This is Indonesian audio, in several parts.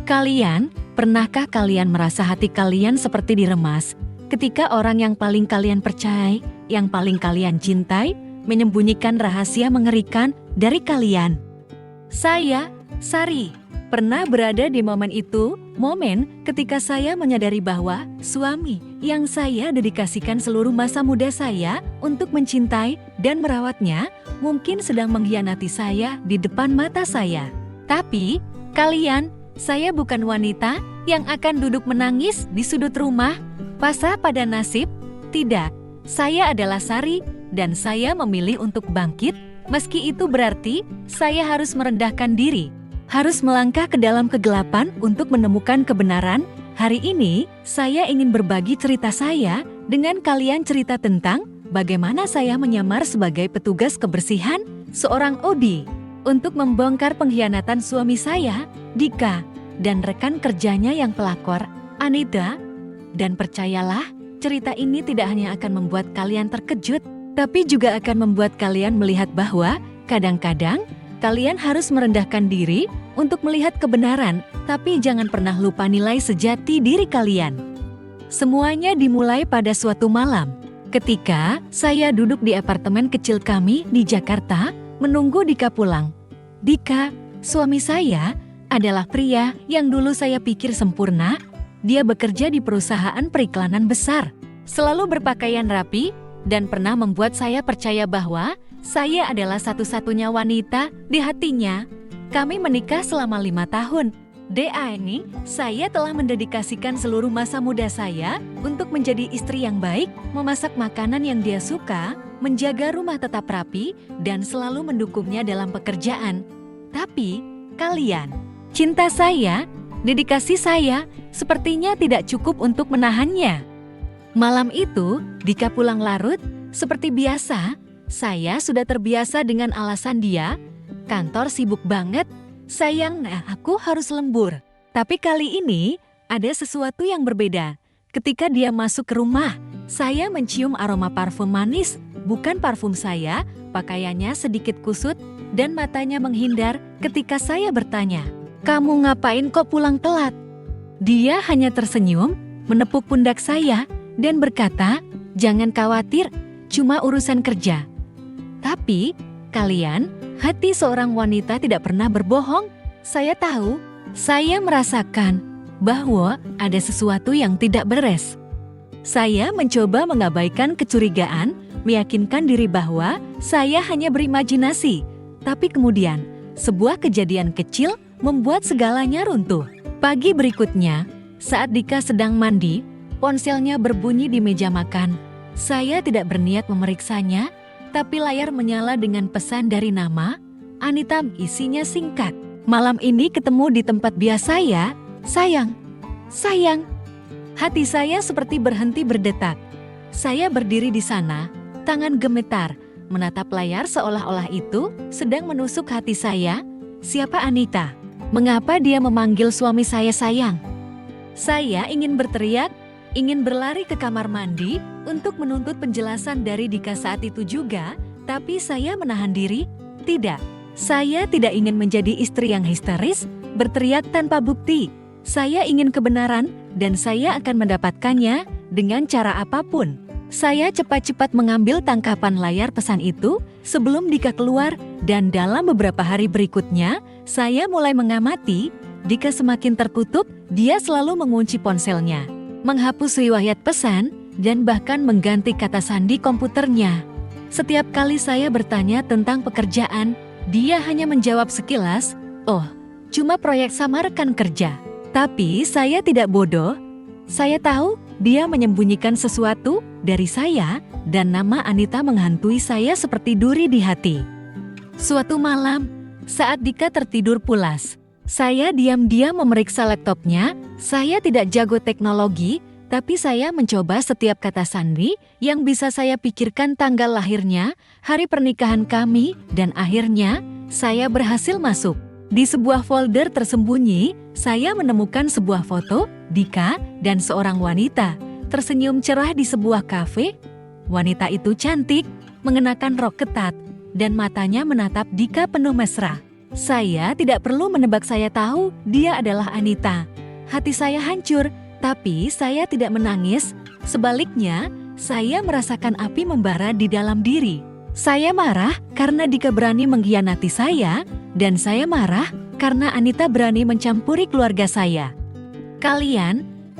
Pernahkah kalian merasa hati kalian seperti diremas ketika orang yang paling kalian percaya, yang paling kalian cintai, menyembunyikan rahasia mengerikan dari kalian? Saya, Sari, pernah berada di momen itu, momen ketika saya menyadari bahwa suami yang saya dedikasikan seluruh masa muda saya untuk mencintai dan merawatnya mungkin sedang mengkhianati saya di depan mata saya. Tapi, saya bukan wanita yang akan duduk menangis di sudut rumah, pasrah pada nasib. Tidak, saya adalah Sari dan saya memilih untuk bangkit, meski itu berarti saya harus merendahkan diri, harus melangkah ke dalam kegelapan untuk menemukan kebenaran. Hari ini, saya ingin berbagi cerita saya dengan kalian, cerita tentang bagaimana saya menyamar sebagai petugas kebersihan seorang OD untuk membongkar pengkhianatan suami saya, Dika, dan rekan kerjanya yang pelakor, Anita. Dan percayalah, cerita ini tidak hanya akan membuat kalian terkejut, tapi juga akan membuat kalian melihat bahwa kadang-kadang kalian harus merendahkan diri untuk melihat kebenaran, tapi jangan pernah lupa nilai sejati diri kalian. Semuanya dimulai pada suatu malam, ketika saya duduk di apartemen kecil kami di Jakarta, menunggu Dika pulang. Dika, suami saya, adalah pria yang dulu saya pikir sempurna. Dia bekerja di perusahaan periklanan besar, selalu berpakaian rapi, dan pernah membuat saya percaya bahwa saya adalah satu-satunya wanita di hatinya. Kami menikah selama 5 tahun. Ini, saya telah mendedikasikan seluruh masa muda saya untuk menjadi istri yang baik, memasak makanan yang dia suka, menjaga rumah tetap rapi, dan selalu mendukungnya dalam pekerjaan. Tapi, cinta saya, dedikasi saya, sepertinya tidak cukup untuk menahannya. Malam itu, Dika pulang larut, seperti biasa. Saya sudah terbiasa dengan alasan dia, kantor sibuk banget, sayang, aku harus lembur. Tapi kali ini, ada sesuatu yang berbeda. Ketika dia masuk ke rumah, saya mencium aroma parfum manis, bukan parfum saya, pakaiannya sedikit kusut, dan matanya menghindar ketika saya bertanya, "Kamu ngapain kok pulang telat?" Dia hanya tersenyum, menepuk pundak saya, dan berkata, "Jangan khawatir, cuma urusan kerja." Tapi, hati seorang wanita tidak pernah berbohong. Saya tahu, saya merasakan bahwa ada sesuatu yang tidak beres. Saya mencoba mengabaikan kecurigaan, meyakinkan diri bahwa saya hanya berimajinasi. Tapi kemudian, sebuah kejadian kecil membuat segalanya runtuh. Pagi berikutnya, saat Dika sedang mandi, ponselnya berbunyi di meja makan. Saya tidak berniat memeriksanya, tapi layar menyala dengan pesan dari nama Anita, isinya singkat. "Malam ini ketemu di tempat biasa ya, sayang. Sayang." Hati saya seperti berhenti berdetak. Saya berdiri di sana, tangan gemetar, menatap layar seolah-olah itu sedang menusuk hati saya. Siapa Anita? Mengapa dia memanggil suami saya sayang? Saya ingin berteriak, ingin berlari ke kamar mandi untuk menuntut penjelasan dari Dika saat itu juga, tapi saya menahan diri. Tidak, saya tidak ingin menjadi istri yang histeris, berteriak tanpa bukti. Saya ingin kebenaran, dan saya akan mendapatkannya dengan cara apapun. Saya cepat-cepat mengambil tangkapan layar pesan itu sebelum Dika keluar, dan dalam beberapa hari berikutnya, saya mulai mengamati. Dika semakin tertutup, dia selalu mengunci ponselnya, menghapus riwayat pesan, dan bahkan mengganti kata sandi komputernya. Setiap kali saya bertanya tentang pekerjaan, dia hanya menjawab sekilas, "Oh, cuma proyek sama rekan kerja." Tapi saya tidak bodoh. Saya tahu dia menyembunyikan sesuatu dari saya, dan nama Anita menghantui saya seperti duri di hati. Suatu malam, saat Dika tertidur pulas, saya diam-diam memeriksa laptopnya. Saya tidak jago teknologi, tapi saya mencoba setiap kata sandi yang bisa saya pikirkan, tanggal lahirnya, hari pernikahan kami, dan akhirnya saya berhasil masuk. Di sebuah folder tersembunyi, saya menemukan sebuah foto Dika dan seorang wanita tersenyum cerah di sebuah kafe. Wanita itu cantik, mengenakan rok ketat, dan matanya menatap Dika penuh mesra. Saya tidak perlu menebak, saya tahu dia adalah Anita. Hati saya hancur, tapi saya tidak menangis. Sebaliknya, saya merasakan api membara di dalam diri. Saya marah karena Dika berani mengkhianati saya, dan saya marah karena Anita berani mencampuri keluarga saya.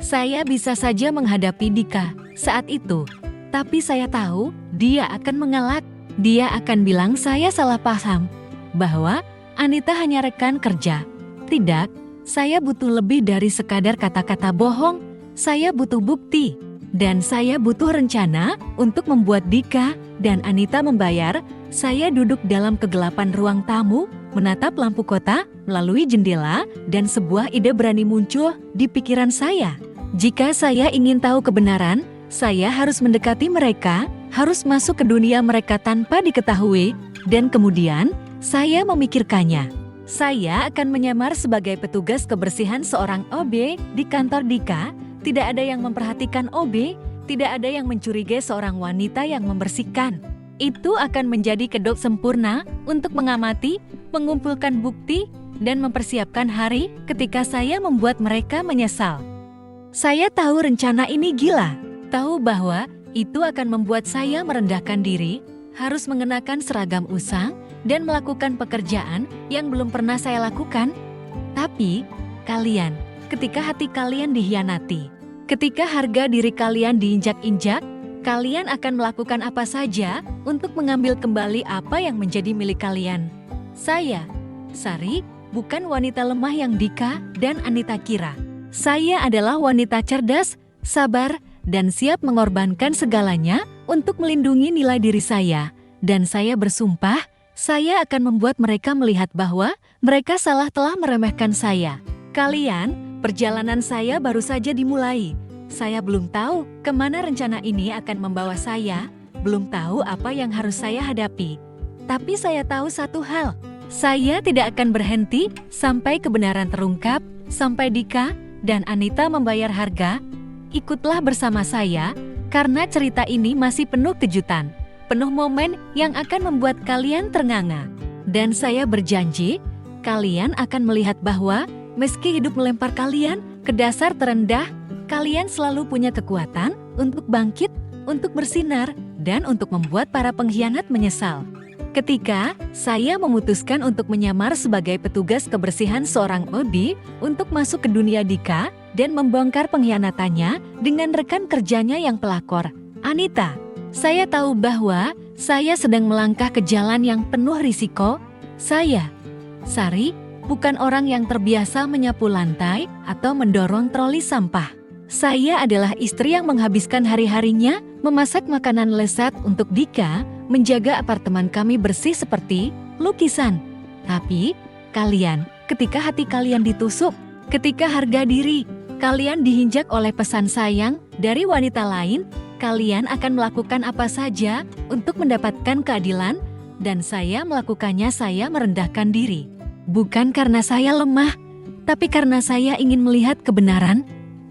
Saya bisa saja menghadapi Dika saat itu, tapi saya tahu dia akan mengelak. Dia akan bilang saya salah paham, bahwa Anita hanya rekan kerja. Tidak, saya butuh lebih dari sekadar kata-kata bohong. Saya butuh bukti, dan saya butuh rencana untuk membuat Dika dan Anita membayar. Saya duduk dalam kegelapan ruang tamu, menatap lampu kota melalui jendela, dan sebuah ide berani muncul di pikiran saya. Jika saya ingin tahu kebenaran, saya harus mendekati mereka, harus masuk ke dunia mereka tanpa diketahui, dan kemudian saya memikirkannya. Saya akan menyamar sebagai petugas kebersihan seorang OB di kantor Dika. Tidak ada yang memperhatikan OB, tidak ada yang mencurigai seorang wanita yang membersihkan. Itu akan menjadi kedok sempurna untuk mengamati, mengumpulkan bukti, dan mempersiapkan hari ketika saya membuat mereka menyesal. Saya tahu rencana ini gila, tahu bahwa itu akan membuat saya merendahkan diri, harus mengenakan seragam usang, dan melakukan pekerjaan yang belum pernah saya lakukan. Tapi, kalian, ketika hati kalian dikhianati, ketika harga diri kalian diinjak-injak, kalian akan melakukan apa saja untuk mengambil kembali apa yang menjadi milik kalian. Saya, Sari, bukan wanita lemah yang Dika dan Anita kira. Saya adalah wanita cerdas, sabar, dan siap mengorbankan segalanya untuk melindungi nilai diri saya. Dan saya bersumpah, saya akan membuat mereka melihat bahwa mereka salah telah meremehkan saya. Kalian, perjalanan saya baru saja dimulai. Saya belum tahu kemana rencana ini akan membawa saya, belum tahu apa yang harus saya hadapi. Tapi saya tahu satu hal, saya tidak akan berhenti sampai kebenaran terungkap, sampai Dika dan Anita membayar harga. Ikutlah bersama saya, karena cerita ini masih penuh kejutan, penuh momen yang akan membuat kalian ternganga. Dan saya berjanji, kalian akan melihat bahwa meski hidup melempar kalian ke dasar terendah, kalian selalu punya kekuatan untuk bangkit, untuk bersinar, dan untuk membuat para pengkhianat menyesal. Ketika saya memutuskan untuk menyamar sebagai petugas kebersihan seorang OB untuk masuk ke dunia Dika dan membongkar pengkhianatannya dengan rekan kerjanya yang pelakor, Anita, saya tahu bahwa saya sedang melangkah ke jalan yang penuh risiko. Saya, Sari, bukan orang yang terbiasa menyapu lantai atau mendorong troli sampah. Saya adalah istri yang menghabiskan hari-harinya memasak makanan lezat untuk Dika, menjaga apartemen kami bersih seperti lukisan. Tapi, kalian, ketika hati kalian ditusuk, ketika harga diri kalian diinjak oleh pesan sayang dari wanita lain, kalian akan melakukan apa saja untuk mendapatkan keadilan, dan saya melakukannya. Saya merendahkan diri. Bukan karena saya lemah, tapi karena saya ingin melihat kebenaran.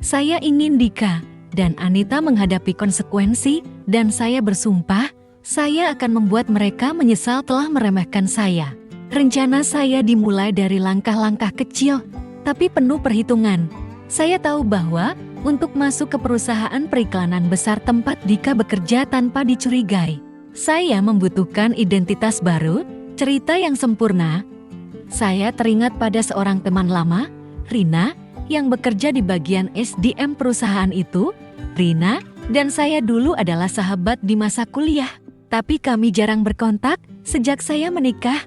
Saya ingin Dika dan Anita menghadapi konsekuensi, dan saya bersumpah, saya akan membuat mereka menyesal telah meremehkan saya. Rencana saya dimulai dari langkah-langkah kecil, tapi penuh perhitungan. Saya tahu bahwa untuk masuk ke perusahaan periklanan besar tempat Dika bekerja tanpa dicurigai, saya membutuhkan identitas baru, cerita yang sempurna. Saya teringat pada seorang teman lama, Rina, yang bekerja di bagian SDM perusahaan itu. Rina dan saya dulu adalah sahabat di masa kuliah, tapi kami jarang berkontak sejak saya menikah.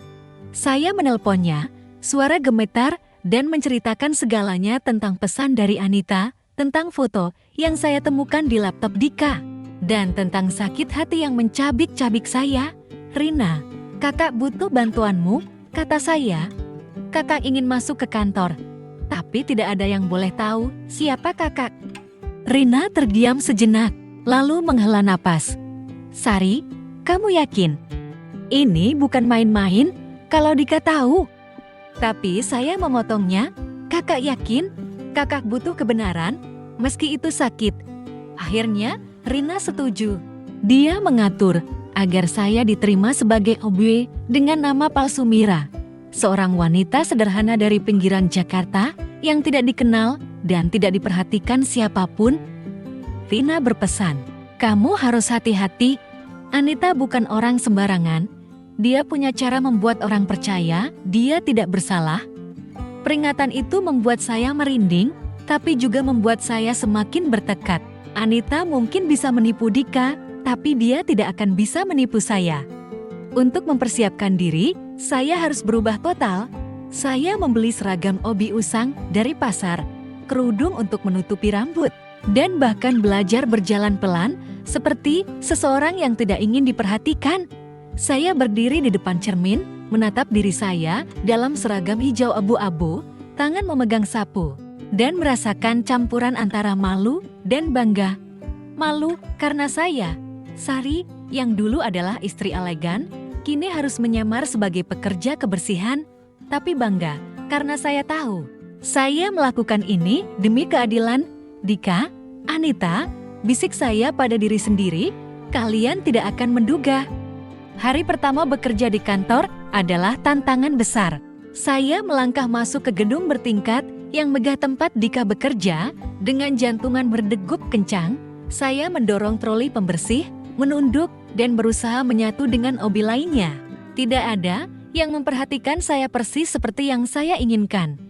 Saya menelponnya, suara gemetar, dan menceritakan segalanya tentang pesan dari Anita, tentang foto yang saya temukan di laptop Dika, dan tentang sakit hati yang mencabik-cabik saya. Rina, kakak butuh bantuanmu, kata saya. Kakak ingin masuk ke kantor, tapi tidak ada yang boleh tahu siapa kakak. Rina terdiam sejenak, lalu menghela napas. Sari, kamu yakin? Ini bukan main-main kalau Dika tahu. Tapi saya memotongnya, kakak yakin? Kakak butuh kebenaran, meski itu sakit. Akhirnya, Rina setuju. Dia mengatur agar saya diterima sebagai OB dengan nama palsu Mira. seorang wanita sederhana dari pinggiran Jakarta yang tidak dikenal dan tidak diperhatikan siapapun. Vina berpesan, "Kamu harus hati-hati. Anita bukan orang sembarangan. Dia punya cara membuat orang percaya dia tidak bersalah." Peringatan itu membuat saya merinding, tapi juga membuat saya semakin bertekad. Anita mungkin bisa menipu Dika, tapi dia tidak akan bisa menipu saya. Untuk mempersiapkan diri, saya harus berubah total. Saya membeli seragam obi usang dari pasar, kerudung untuk menutupi rambut, dan bahkan belajar berjalan pelan seperti seseorang yang tidak ingin diperhatikan. Saya berdiri di depan cermin, menatap diri saya dalam seragam hijau abu-abu, tangan memegang sapu, dan merasakan campuran antara malu dan bangga. Malu karena saya, Sari, yang dulu adalah istri elegan, kini harus menyamar sebagai pekerja kebersihan, tapi bangga karena saya tahu saya melakukan ini demi keadilan. Dika, Anita, bisik saya pada diri sendiri, kalian tidak akan menduga. Hari pertama bekerja di kantor adalah tantangan besar. Saya melangkah masuk ke gedung bertingkat yang megah tempat Dika bekerja. Dengan jantungan berdegup kencang, saya mendorong troli pembersih, menunduk, dan berusaha menyatu dengan obi lainnya. Tidak ada yang memperhatikan saya persis seperti yang saya inginkan.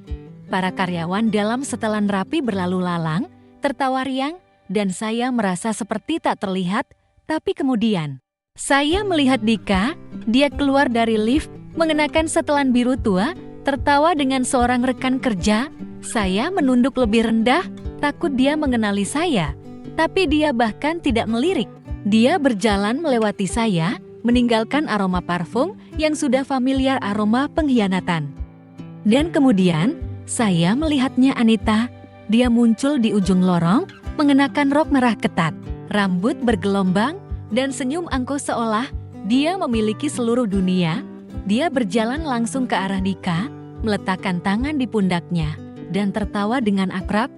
Para karyawan dalam setelan rapi berlalu lalang, tertawa riang, dan saya merasa seperti tak terlihat, tapi kemudian saya melihat Dika. Dia keluar dari lift, mengenakan setelan biru tua, tertawa dengan seorang rekan kerja. Saya menunduk lebih rendah, takut dia mengenali saya, tapi dia bahkan tidak melirik. Dia berjalan melewati saya, meninggalkan aroma parfum yang sudah familiar, aroma pengkhianatan. Dan kemudian, saya melihatnya Anita. Dia muncul di ujung lorong, mengenakan rok merah ketat, rambut bergelombang, dan senyum angkuh seolah dia memiliki seluruh dunia. Dia berjalan langsung ke arah Dika, meletakkan tangan di pundaknya, dan tertawa dengan akrab.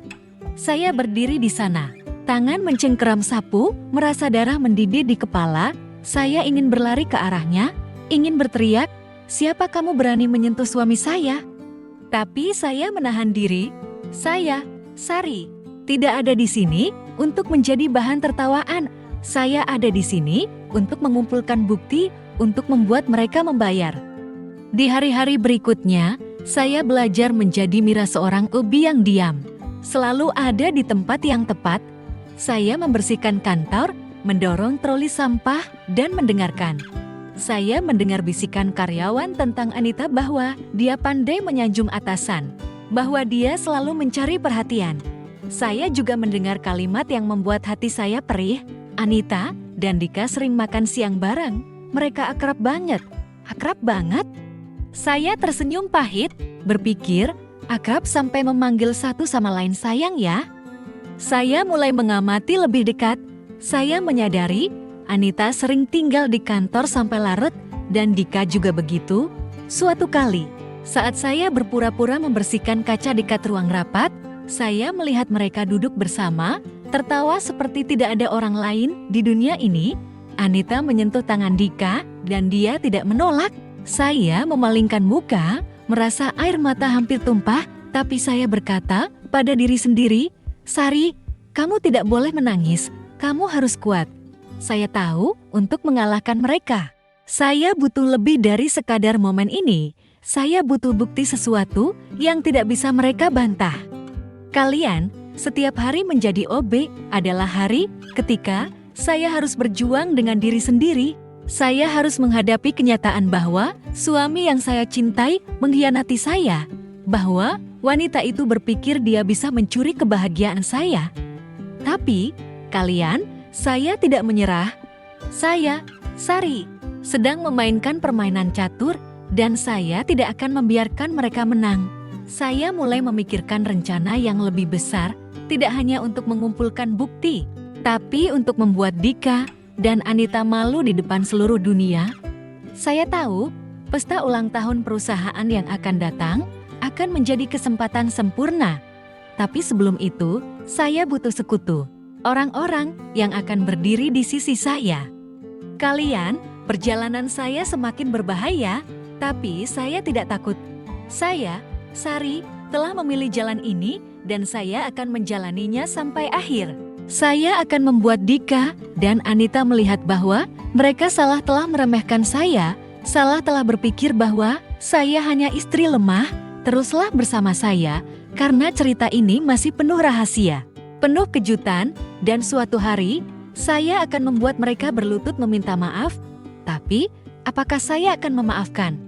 Saya berdiri di sana. Tangan mencengkeram sapu, merasa darah mendidih di kepala. Saya ingin berlari ke arahnya, ingin berteriak, "Siapa kamu berani menyentuh suami saya?" Tapi saya menahan diri. Saya, Sari, tidak ada di sini untuk menjadi bahan tertawaan. Saya ada di sini untuk mengumpulkan bukti, untuk membuat mereka membayar. Di hari-hari berikutnya, saya belajar menjadi Mira, seorang obi yang diam, selalu ada di tempat yang tepat. Saya membersihkan kantor, mendorong troli sampah, dan mendengarkan. Saya mendengar bisikan karyawan tentang Anita bahwa dia pandai menyanjung atasan, bahwa dia selalu mencari perhatian. Saya juga mendengar kalimat yang membuat hati saya perih. Anita dan Dika sering makan siang bareng. Mereka akrab banget. Akrab banget? Saya tersenyum pahit, berpikir, akrab sampai memanggil satu sama lain sayang ya? Saya mulai mengamati lebih dekat. Saya menyadari Anita sering tinggal di kantor sampai larut, dan Dika juga begitu. Suatu kali, saat saya berpura-pura membersihkan kaca dekat ruang rapat, saya melihat mereka duduk bersama, tertawa seperti tidak ada orang lain di dunia ini. Anita menyentuh tangan Dika, dan dia tidak menolak. Saya memalingkan muka, merasa air mata hampir tumpah, tapi saya berkata pada diri sendiri, "Sari, kamu tidak boleh menangis, kamu harus kuat." Saya tahu untuk mengalahkan mereka, saya butuh lebih dari sekadar momen ini. Saya butuh bukti sesuatu yang tidak bisa mereka bantah. Kalian, setiap hari menjadi OB adalah hari ketika saya harus berjuang dengan diri sendiri. Saya harus menghadapi kenyataan bahwa suami yang saya cintai mengkhianati saya, bahwa wanita itu berpikir dia bisa mencuri kebahagiaan saya. Tapi, kalian, saya tidak menyerah. Saya, Sari, sedang memainkan permainan catur, dan saya tidak akan membiarkan mereka menang. Saya mulai memikirkan rencana yang lebih besar, tidak hanya untuk mengumpulkan bukti, tapi untuk membuat Dika dan Anita malu di depan seluruh dunia. Saya tahu, pesta ulang tahun perusahaan yang akan datang akan menjadi kesempatan sempurna. Tapi sebelum itu, saya butuh sekutu. Orang-orang yang akan berdiri di sisi saya. Kalian, perjalanan saya semakin berbahaya. Tapi saya tidak takut. Saya, Sari, telah memilih jalan ini dan saya akan menjalaninya sampai akhir. Saya akan membuat Dika dan Anita melihat bahwa mereka salah telah meremehkan saya, salah telah berpikir bahwa saya hanya istri lemah. Teruslah bersama saya karena cerita ini masih penuh rahasia, penuh kejutan, dan suatu hari saya akan membuat mereka berlutut meminta maaf. Tapi, apakah saya akan memaafkan?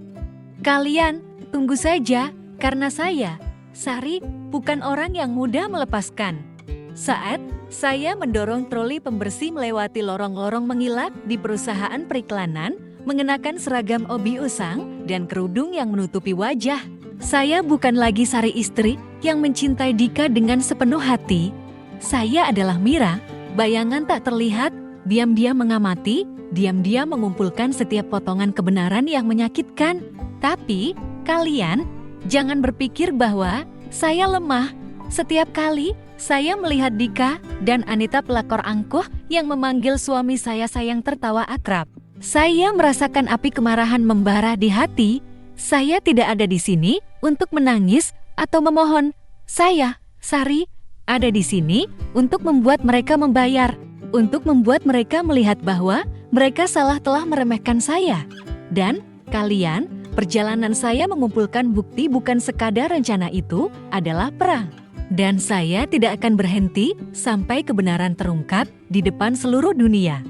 Kalian tunggu saja, karena saya, Sari, bukan orang yang mudah melepaskan. Saat saya mendorong troli pembersih melewati lorong-lorong mengilap di perusahaan periklanan, mengenakan seragam obi usang dan kerudung yang menutupi wajah. Saya bukan lagi Sari istri yang mencintai Dika dengan sepenuh hati. Saya adalah Mira, bayangan tak terlihat, diam-diam mengamati, diam-diam mengumpulkan setiap potongan kebenaran yang menyakitkan. Tapi, kalian jangan berpikir bahwa saya lemah. Setiap kali saya melihat Dika dan Anita pelakor angkuh yang memanggil suami saya sayang tertawa akrab, saya merasakan api kemarahan membara di hati. Saya tidak ada di sini untuk menangis atau memohon. Saya, Sari, ada di sini untuk membuat mereka membayar, untuk membuat mereka melihat bahwa mereka salah telah meremehkan saya. Dan kalian, perjalanan saya mengumpulkan bukti bukan sekadar rencana itu adalah perang. Dan saya tidak akan berhenti sampai kebenaran terungkap di depan seluruh dunia.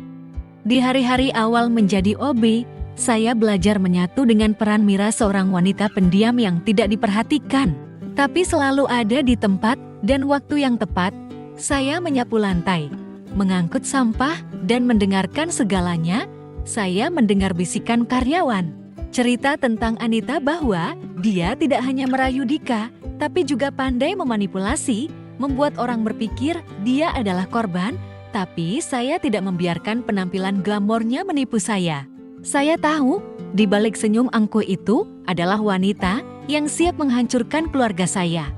Di hari-hari awal menjadi OB, saya belajar menyatu dengan peran Mira, seorang wanita pendiam yang tidak diperhatikan, tapi selalu ada di tempat dan waktu yang tepat. Saya menyapu lantai, mengangkut sampah, dan mendengarkan segalanya. Saya mendengar bisikan karyawan, cerita tentang Anita bahwa dia tidak hanya merayu Dika, tapi juga pandai memanipulasi, membuat orang berpikir dia adalah korban. Tapi saya tidak membiarkan penampilan glamornya menipu saya. Saya tahu, di balik senyum angkuh itu adalah wanita yang siap menghancurkan keluarga saya.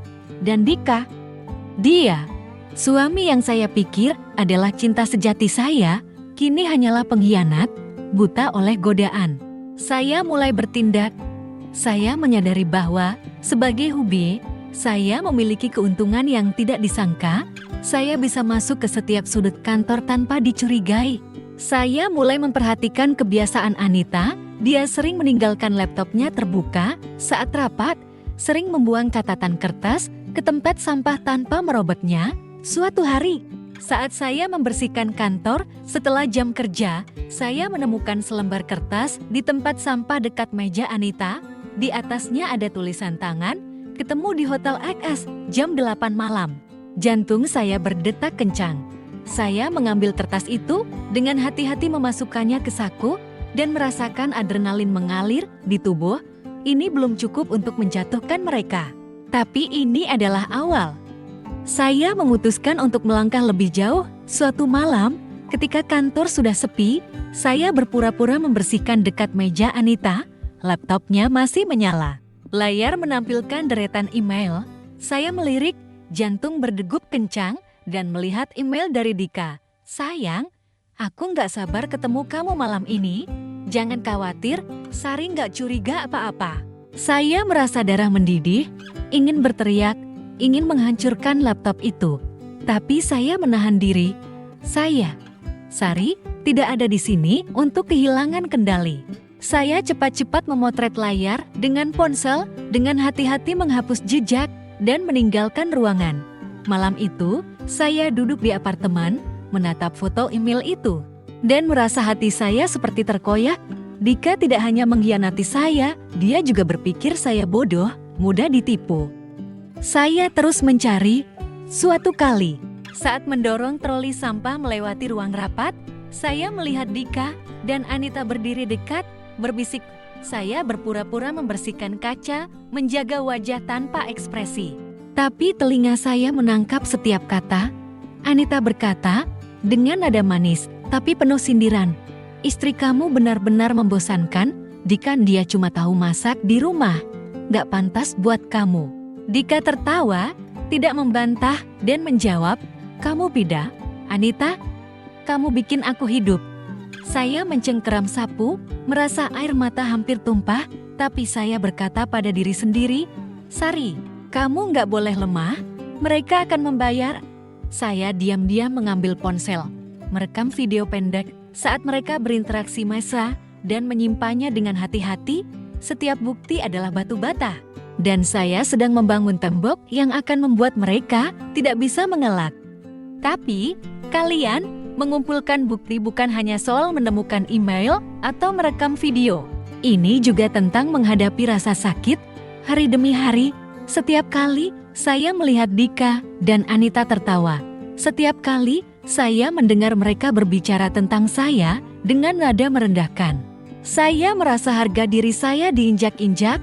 Dan Dika, dia, suami yang saya pikir adalah cinta sejati saya, kini hanyalah pengkhianat, buta oleh godaan. Saya mulai bertindak. Saya menyadari bahwa, sebagai Hubie, saya memiliki keuntungan yang tidak disangka. Saya bisa masuk ke setiap sudut kantor tanpa dicurigai. Saya mulai memperhatikan kebiasaan Anita. Dia sering meninggalkan laptopnya terbuka saat rapat, sering membuang catatan kertas ke tempat sampah tanpa merobeknya. Suatu hari, saat saya membersihkan kantor setelah jam kerja, saya menemukan selembar kertas di tempat sampah dekat meja Anita. Di atasnya ada tulisan tangan, "Ketemu di Hotel XS, jam 8 malam." Jantung saya berdetak kencang. Saya mengambil kertas itu, dengan hati-hati memasukkannya ke saku, dan merasakan adrenalin mengalir di tubuh. Ini belum cukup untuk menjatuhkan mereka. Tapi ini adalah awal. Saya memutuskan untuk melangkah lebih jauh. Suatu malam, ketika kantor sudah sepi, saya berpura-pura membersihkan dekat meja Anita. Laptopnya masih menyala. Layar menampilkan deretan email. Saya melirik, jantung berdegup kencang, dan melihat email dari Dika. "Sayang, aku nggak sabar ketemu kamu malam ini. Jangan khawatir, Sari nggak curiga apa-apa." Saya merasa darah mendidih, ingin berteriak, ingin menghancurkan laptop itu. Tapi saya menahan diri. Saya, Sari, tidak ada di sini untuk kehilangan kendali. Saya cepat-cepat memotret layar dengan ponsel, dengan hati-hati menghapus jejak, dan meninggalkan ruangan. Malam itu, saya duduk di apartemen, menatap foto email itu, dan merasa hati saya seperti terkoyak. Dika tidak hanya mengkhianati saya, dia juga berpikir saya bodoh, mudah ditipu. Saya terus mencari. Suatu kali, saat mendorong troli sampah melewati ruang rapat, saya melihat Dika dan Anita berdiri dekat, berbisik. Saya berpura-pura membersihkan kaca, menjaga wajah tanpa ekspresi. Tapi telinga saya menangkap setiap kata. Anita berkata, dengan nada manis, tapi penuh sindiran, "Istri kamu benar-benar membosankan. Dika dia cuma tahu masak di rumah. Gak pantas buat kamu." Dika tertawa, tidak membantah, dan menjawab, "Kamu beda, Anita. Kamu bikin aku hidup." Saya mencengkeram sapu, merasa air mata hampir tumpah. Tapi saya berkata pada diri sendiri, "Sari, kamu nggak boleh lemah, mereka akan membayar." Saya diam-diam mengambil ponsel, merekam video pendek saat mereka berinteraksi massa dan menyimpannya dengan hati-hati. Setiap bukti adalah batu bata. Dan saya sedang membangun tembok yang akan membuat mereka tidak bisa mengelak. Tapi, kalian mengumpulkan bukti bukan hanya soal menemukan email atau merekam video. Ini juga tentang menghadapi rasa sakit hari demi hari. Setiap kali saya melihat Dika dan Anita tertawa. Setiap kali saya mendengar mereka berbicara tentang saya dengan nada merendahkan. Saya merasa harga diri saya diinjak-injak.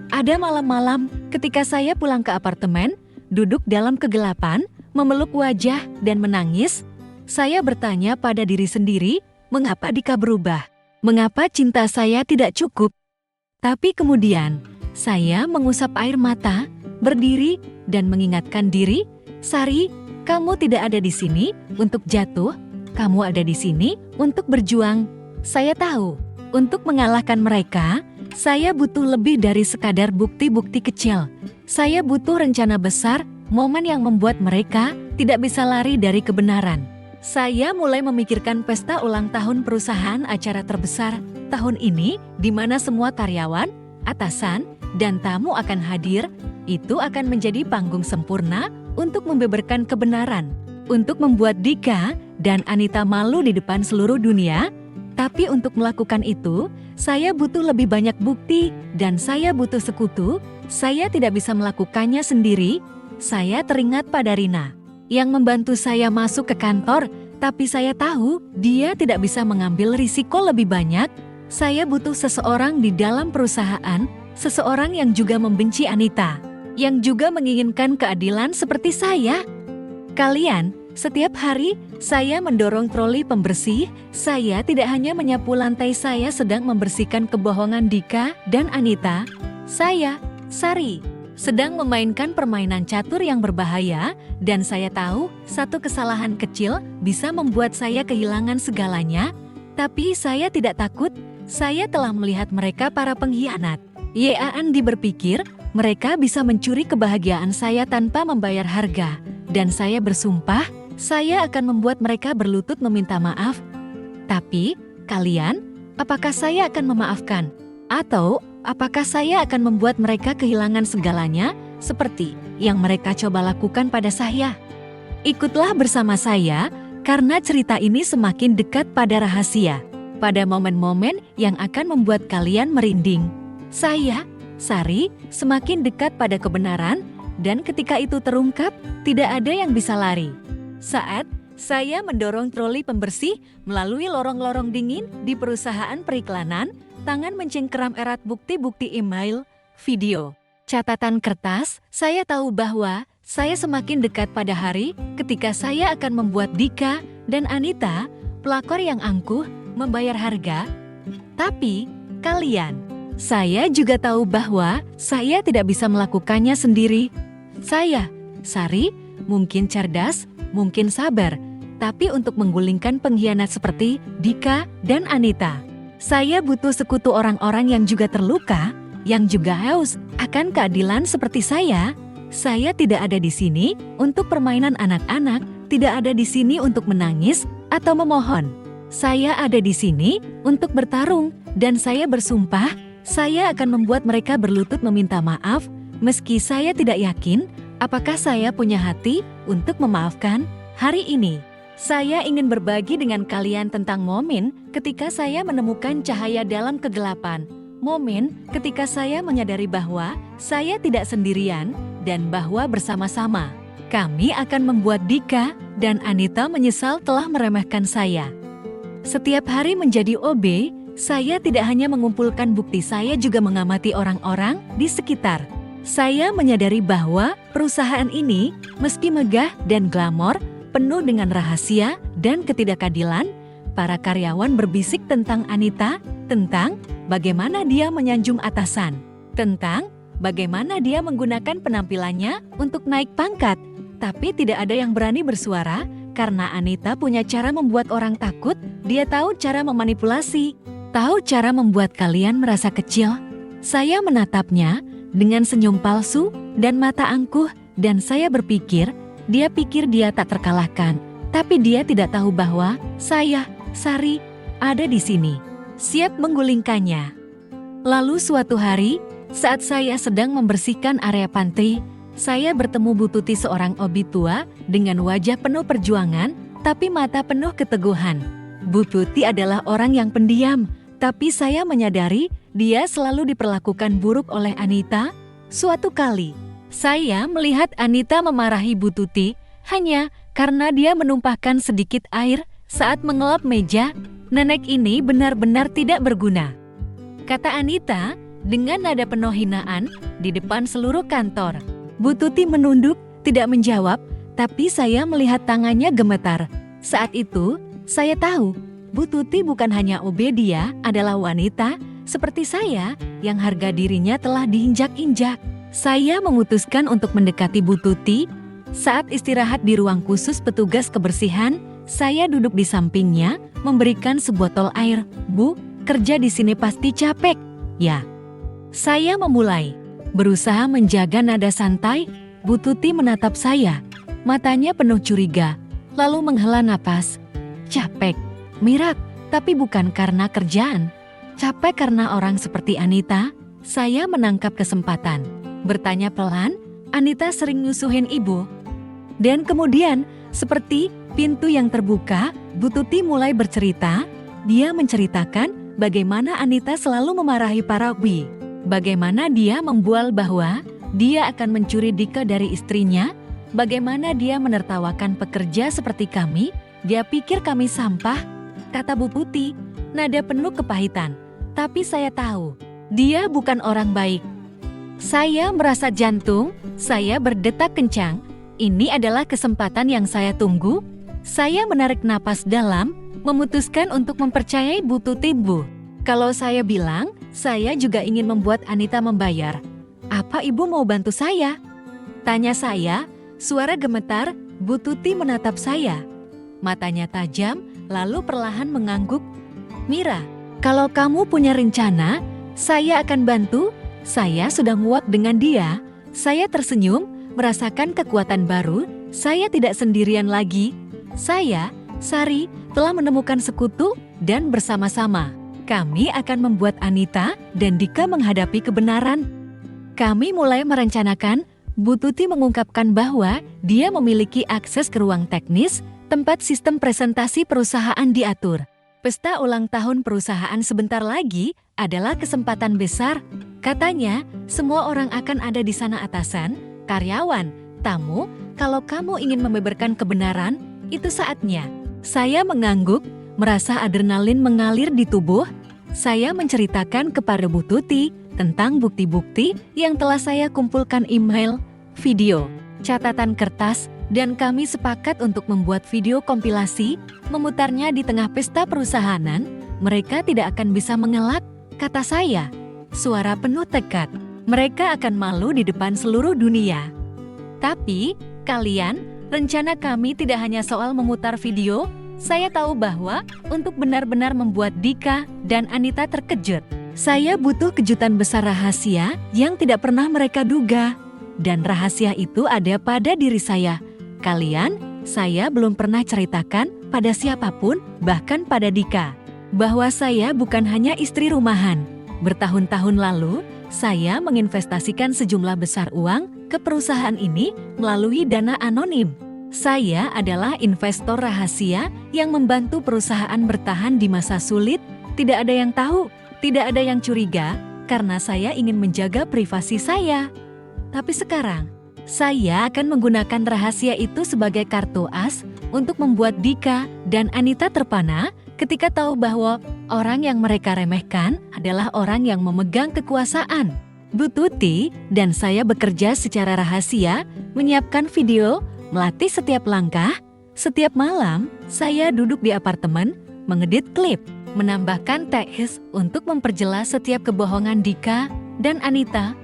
Ada malam-malam ketika saya pulang ke apartemen, duduk dalam kegelapan, memeluk wajah dan menangis. Saya bertanya pada diri sendiri, mengapa Dika berubah? Mengapa cinta saya tidak cukup? Tapi kemudian, saya mengusap air mata, berdiri dan mengingatkan diri, "Sari, kamu tidak ada di sini untuk jatuh, kamu ada di sini untuk berjuang." Saya tahu, untuk mengalahkan mereka, saya butuh lebih dari sekadar bukti-bukti kecil. Saya butuh rencana besar, momen yang membuat mereka tidak bisa lari dari kebenaran. Saya mulai memikirkan pesta ulang tahun perusahaan, acara terbesar tahun ini di mana semua karyawan, atasan, dan tamu akan hadir. Itu akan menjadi panggung sempurna untuk membeberkan kebenaran, untuk membuat Dika dan Anita malu di depan seluruh dunia. Tapi untuk melakukan itu, saya butuh lebih banyak bukti dan saya butuh sekutu. Saya tidak bisa melakukannya sendiri. Saya teringat pada Rina yang membantu saya masuk ke kantor, tapi saya tahu dia tidak bisa mengambil risiko lebih banyak. Saya butuh seseorang di dalam perusahaan, seseorang yang juga membenci Anita, yang juga menginginkan keadilan seperti saya. Kalian, setiap hari saya mendorong troli pembersih. Saya tidak hanya menyapu lantai, saya sedang membersihkan kebohongan Dika dan Anita. Saya, Sari, sedang memainkan permainan catur yang berbahaya, dan saya tahu satu kesalahan kecil bisa membuat saya kehilangan segalanya. Tapi saya tidak takut, saya telah melihat mereka para pengkhianat. Andi berpikir, mereka bisa mencuri kebahagiaan saya tanpa membayar harga, dan saya bersumpah, saya akan membuat mereka berlutut meminta maaf. Tapi, kalian, apakah saya akan memaafkan? Atau, apakah saya akan membuat mereka kehilangan segalanya, seperti yang mereka coba lakukan pada saya? Ikutlah bersama saya, karena cerita ini semakin dekat pada rahasia, pada momen-momen yang akan membuat kalian merinding. Saya, Sari, semakin dekat pada kebenaran, dan ketika itu terungkap, tidak ada yang bisa lari. Saat saya mendorong troli pembersih melalui lorong-lorong dingin di perusahaan periklanan, tangan mencengkeram erat bukti-bukti email, video, catatan kertas, saya tahu bahwa saya semakin dekat pada hari ketika saya akan membuat Dika dan Anita, pelakor yang angkuh, membayar harga. Tapi, kalian, saya juga tahu bahwa saya tidak bisa melakukannya sendiri. Saya, Sari, mungkin cerdas, mungkin sabar, tapi untuk menggulingkan pengkhianat seperti Dika dan Anita, saya butuh sekutu orang-orang yang juga terluka, yang juga haus akan keadilan seperti saya. Saya tidak ada di sini untuk permainan anak-anak, tidak ada di sini untuk menangis atau memohon. Saya ada di sini untuk bertarung, dan saya bersumpah, saya akan membuat mereka berlutut meminta maaf, meski saya tidak yakin apakah saya punya hati untuk memaafkan. Hari ini, saya ingin berbagi dengan kalian tentang momen ketika saya menemukan cahaya dalam kegelapan. Momen ketika saya menyadari bahwa saya tidak sendirian dan bahwa bersama-sama kami akan membuat Dika dan Anita menyesal telah meremehkan saya. Setiap hari menjadi OB, saya tidak hanya mengumpulkan bukti, saya juga mengamati orang-orang di sekitar. Saya menyadari bahwa perusahaan ini, meski megah dan glamor, penuh dengan rahasia dan ketidakadilan. Para karyawan berbisik tentang Anita, tentang bagaimana dia menyanjung atasan, tentang bagaimana dia menggunakan penampilannya untuk naik pangkat. Tapi tidak ada yang berani bersuara, karena Anita punya cara membuat orang takut. Dia tahu cara memanipulasi, tahu cara membuat kalian merasa kecil. Saya menatapnya dengan senyum palsu dan mata angkuh, dan saya berpikir, dia pikir dia tak terkalahkan. Tapi dia tidak tahu bahwa saya, Sari, ada di sini, siap menggulingkannya. Lalu suatu hari, saat saya sedang membersihkan area pantai, saya bertemu Bu Tuti, seorang obi tua dengan wajah penuh perjuangan, tapi mata penuh keteguhan. Bu Tuti adalah orang yang pendiam, tapi saya menyadari dia selalu diperlakukan buruk oleh Anita. Suatu kali, saya melihat Anita memarahi Bu Tuti hanya karena dia menumpahkan sedikit air saat mengelap meja. Nenek ini benar-benar tidak berguna, kata Anita dengan nada penuh hinaan di depan seluruh kantor. Bu Tuti menunduk, tidak menjawab, tapi saya melihat tangannya gemetar. Saat itu, saya tahu Bu Tuti bukan hanya OB, dia adalah wanita seperti saya yang harga dirinya telah diinjak-injak. Saya memutuskan untuk mendekati Bu Tuti. Saat istirahat di ruang khusus petugas kebersihan, saya duduk di sampingnya, memberikan sebotol air. Bu, kerja di sini pasti capek, ya? Saya memulai, berusaha menjaga nada santai. Bu Tuti menatap saya, matanya penuh curiga, lalu menghela napas. Capek, Mira, tapi bukan karena kerjaan. Capek karena orang seperti Anita. Saya menangkap kesempatan, bertanya pelan. Anita sering nyusuhin ibu. Dan kemudian, seperti pintu yang terbuka, Bu Tuti mulai bercerita. Dia menceritakan bagaimana Anita selalu memarahi para OB. Bagaimana dia membual bahwa dia akan mencuri Dika dari istrinya. Bagaimana dia menertawakan pekerja seperti kami. Dia pikir kami sampah, kata Bu Tuti, nada penuh kepahitan. Tapi saya tahu, dia bukan orang baik. Saya merasa jantung saya berdetak kencang. Ini adalah kesempatan yang saya tunggu. Saya menarik napas dalam, memutuskan untuk mempercayai Bu Tuti. Bu, kalau saya bilang, saya juga ingin membuat Anita membayar. Apa ibu mau bantu saya? Tanya saya, suara gemetar. Bu Tuti menatap saya. Matanya tajam, lalu perlahan mengangguk. Mira, kalau kamu punya rencana, saya akan bantu. Saya sudah muak dengan dia. Saya tersenyum, merasakan kekuatan baru. Saya tidak sendirian lagi. Saya, Sari, telah menemukan sekutu dan bersama-sama kami akan membuat Anita dan Dika menghadapi kebenaran. Kami mulai merencanakan. Bu Tuti mengungkapkan bahwa dia memiliki akses ke ruang teknis, tempat sistem presentasi perusahaan diatur. Pesta ulang tahun perusahaan sebentar lagi adalah kesempatan besar. Katanya, semua orang akan ada di sana, atasan, karyawan, tamu. Kalau kamu ingin membeberkan kebenaran, itu saatnya. Saya mengangguk, merasa adrenalin mengalir di tubuh. Saya menceritakan kepada Bu Tuti tentang bukti-bukti yang telah saya kumpulkan, email, video, catatan kertas, dan kami sepakat untuk membuat video kompilasi, memutarnya di tengah pesta perusahaan. Mereka tidak akan bisa mengelak, kata saya. Suara penuh tekad. Mereka akan malu di depan seluruh dunia. Tapi, kalian, rencana kami tidak hanya soal memutar video. Saya tahu bahwa untuk benar-benar membuat Dika dan Anita terkejut, saya butuh kejutan besar rahasia yang tidak pernah mereka duga. Dan rahasia itu ada pada diri saya. Kalian, saya belum pernah ceritakan pada siapapun, bahkan pada Dika, bahwa saya bukan hanya istri rumahan. Bertahun-tahun lalu, saya menginvestasikan sejumlah besar uang ke perusahaan ini melalui dana anonim. Saya adalah investor rahasia yang membantu perusahaan bertahan di masa sulit. Tidak ada yang tahu, tidak ada yang curiga, karena saya ingin menjaga privasi saya. Tapi sekarang, saya akan menggunakan rahasia itu sebagai kartu as untuk membuat Dika dan Anita terpana ketika tahu bahwa orang yang mereka remehkan adalah orang yang memegang kekuasaan. Bu Tuti dan saya bekerja secara rahasia, menyiapkan video, melatih setiap langkah. Setiap malam, saya duduk di apartemen, mengedit klip, menambahkan teks untuk memperjelas setiap kebohongan Dika dan Anita.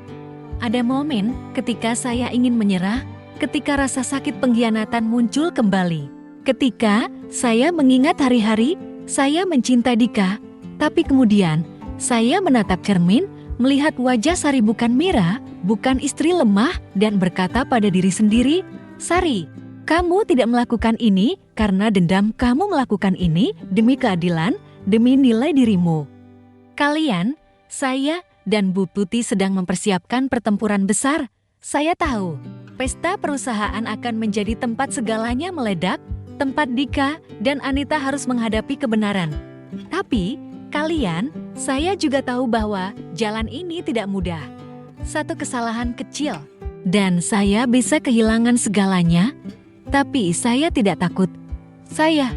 Ada momen ketika saya ingin menyerah, ketika rasa sakit pengkhianatan muncul kembali. Ketika saya mengingat hari-hari saya mencintai Dika, tapi kemudian saya menatap cermin, melihat wajah Sari bukan Mira, bukan istri lemah, dan berkata pada diri sendiri, "Sari, kamu tidak melakukan ini karena dendam, kamu melakukan ini demi keadilan, demi nilai dirimu." Kalian, saya, dan Bu Tuti sedang mempersiapkan pertempuran besar. Saya tahu, pesta perusahaan akan menjadi tempat segalanya meledak, tempat Dika dan Anita harus menghadapi kebenaran. Tapi, kalian, saya juga tahu bahwa jalan ini tidak mudah. Satu kesalahan kecil, dan saya bisa kehilangan segalanya, tapi saya tidak takut. Saya,